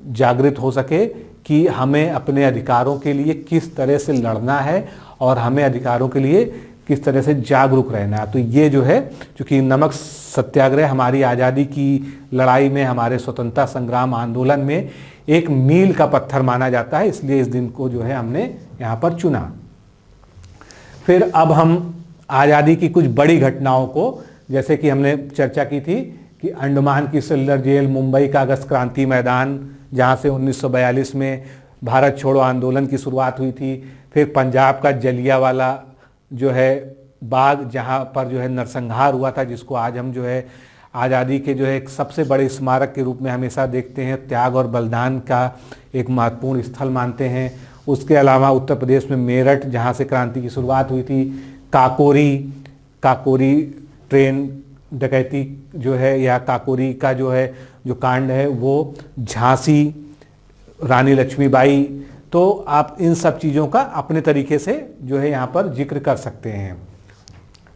जागृत हो सके कि हमें अपने अधिकारों के लिए किस तरह से लड़ना है और हमें अधिकारों के लिए किस तरह से जागरूक रहना है। तो ये जो है, चूँकि नमक सत्याग्रह हमारी आज़ादी की लड़ाई में, हमारे स्वतंत्रता संग्राम आंदोलन में एक मील का पत्थर माना जाता है, इसलिए इस दिन को जो है हमने यहाँ पर चुना। फिर अब हम आज़ादी की कुछ बड़ी घटनाओं को, जैसे कि हमने चर्चा की थी कि अंडमान की सिल्वर जेल, मुंबई का अगस्त क्रांति मैदान जहाँ से 1942 में भारत छोड़ो आंदोलन की शुरुआत हुई थी, फिर पंजाब का जलियांवाला जो है बाग जहाँ पर जो है नरसंहार हुआ था, जिसको आज हम जो है आज़ादी के जो है एक सबसे बड़े स्मारक के रूप में हमेशा देखते हैं, त्याग और बलिदान का एक महत्वपूर्ण स्थल मानते हैं। उसके अलावा उत्तर प्रदेश में मेरठ जहाँ से क्रांति की शुरुआत हुई थी, काकोरी ट्रेन डकैती जो है या काकोरी का जो है जो कांड है वो, झांसी, रानी लक्ष्मीबाई, तो आप इन सब चीज़ों का अपने तरीके से जो है यहाँ पर जिक्र कर सकते हैं।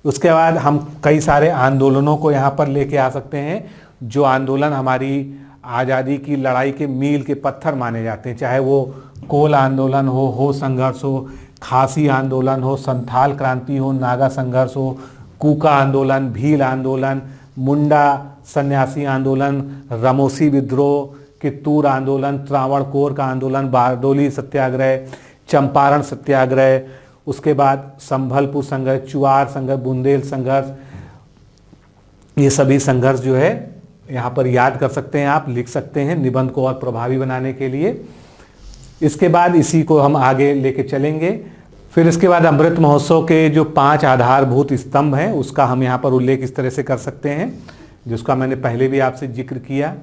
उसके बाद हम कई सारे आंदोलनों को यहाँ पर लेके आ सकते हैं, जो आंदोलन हमारी आज़ादी की लड़ाई के मील के पत्थर माने जाते हैं, चाहे वो कोल आंदोलन हो संघर्ष हो, खासी आंदोलन हो, संथाल क्रांति हो, नागा संघर्ष हो, कूका आंदोलन, भील आंदोलन, मुंडा सन्यासी आंदोलन, रमोसी विद्रोह, कित्तूर आंदोलन, त्रावणकोर का आंदोलन, बारडोली सत्याग्रह, चंपारण सत्याग्रह, उसके बाद संभलपुर संघर्ष, चुआर संघर्ष, बुंदेल संघर्ष, ये सभी संघर्ष जो है यहाँ पर याद कर सकते हैं, आप लिख सकते हैं निबंध को और प्रभावी बनाने के लिए। इसके बाद इसी को हम आगे लेके चलेंगे। फिर इसके बाद अमृत महोत्सव के जो 5 आधारभूत स्तंभ हैं उसका हम यहाँ पर उल्लेख इस तरह से कर सकते हैं, जिसका मैंने पहले भी आपसे जिक्र किया।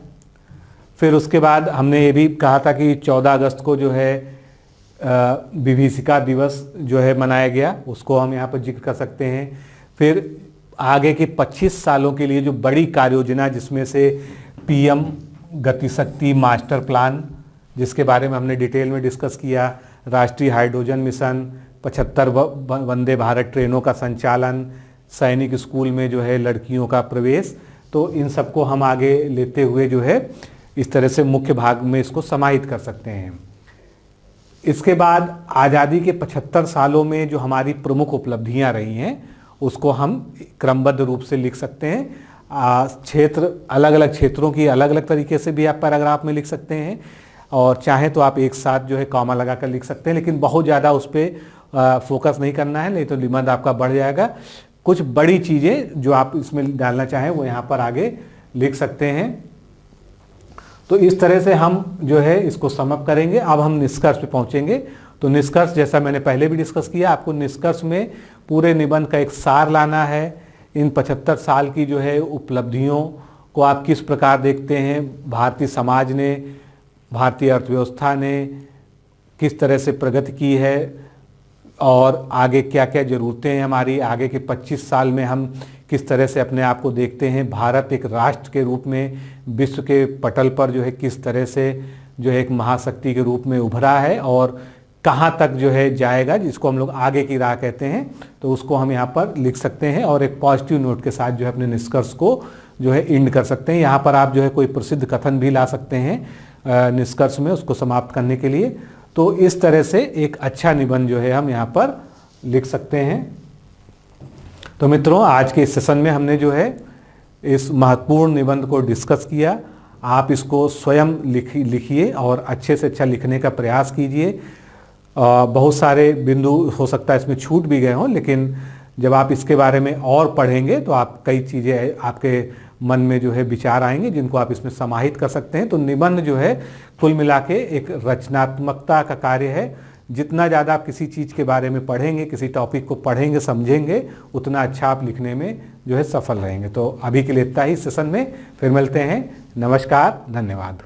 फिर उसके बाद हमने ये भी कहा था कि 14 अगस्त को जो है विभीषिका दिवस जो है मनाया गया, उसको हम यहाँ पर जिक्र कर सकते हैं। फिर आगे के 25 सालों के लिए जो बड़ी कार्य योजना, जिसमें से पीएम गतिशक्ति मास्टर प्लान, जिसके बारे में हमने डिटेल में डिस्कस किया, राष्ट्रीय हाइड्रोजन मिशन, 75 वंदे भारत ट्रेनों का संचालन, सैनिक स्कूल में जो है लड़कियों का प्रवेश, तो इन सबको हम आगे लेते हुए जो है इस तरह से मुख्य भाग में इसको समाहित कर सकते हैं। इसके बाद आज़ादी के 75 सालों में जो हमारी प्रमुख उपलब्धियां रही हैं उसको हम क्रमबद्ध रूप से लिख सकते हैं। क्षेत्र, अलग अलग क्षेत्रों की अलग अलग तरीके से भी आप पैराग्राफ में लिख सकते हैं, और चाहे तो आप एक साथ जो है कॉमा लगा कर लिख सकते हैं, लेकिन बहुत ज़्यादा उस पर फोकस नहीं करना है, नहीं तो निबंध आपका बढ़ जाएगा। कुछ बड़ी चीज़ें जो आप इसमें डालना चाहें वो यहाँ पर आगे लिख सकते हैं। तो इस तरह से हम जो है इसको समअप करेंगे। अब हम निष्कर्ष पे पहुँचेंगे। तो निष्कर्ष, जैसा मैंने पहले भी डिस्कस किया, आपको निष्कर्ष में पूरे निबंध का एक सार लाना है। इन 75 साल की जो है उपलब्धियों को आप किस प्रकार देखते हैं, भारतीय समाज ने, भारतीय अर्थव्यवस्था ने किस तरह से प्रगति की है, और आगे क्या क्या ज़रूरतें हैं हमारी, आगे के 25 साल में हम किस तरह से अपने आप को देखते हैं, भारत एक राष्ट्र के रूप में विश्व के पटल पर जो है किस तरह से जो है एक महाशक्ति के रूप में उभरा है, और कहाँ तक जो है जाएगा, जिसको हम लोग आगे की राह कहते हैं। तो उसको हम यहाँ पर लिख सकते हैं और एक पॉजिटिव नोट के साथ जो है अपने निष्कर्ष को जो है एंड कर सकते हैं। यहाँ पर आप जो है कोई प्रसिद्ध कथन भी ला सकते हैं निष्कर्ष में, उसको समाप्त करने के लिए। तो इस तरह से एक अच्छा निबंध जो है हम यहाँ पर लिख सकते हैं। तो मित्रों, आज के इस सेशन में हमने जो है इस महत्वपूर्ण निबंध को डिस्कस किया। आप इसको स्वयं लिखिए और अच्छे से अच्छा लिखने का प्रयास कीजिए। बहुत सारे बिंदु हो सकता है इसमें छूट भी गए हों, लेकिन जब आप इसके बारे में और पढ़ेंगे तो आप कई चीज़ें आपके मन में जो है विचार आएंगे, जिनको आप इसमें समाहित कर सकते हैं। तो निबंध जो है कुल मिला के एक रचनात्मकता का कार्य है। जितना ज़्यादा आप किसी चीज़ के बारे में पढ़ेंगे, किसी टॉपिक को पढ़ेंगे, समझेंगे, उतना अच्छा आप लिखने में जो है सफल रहेंगे। तो अभी के लिए इतना ही सेशन में, फिर मिलते हैं। नमस्कार, धन्यवाद।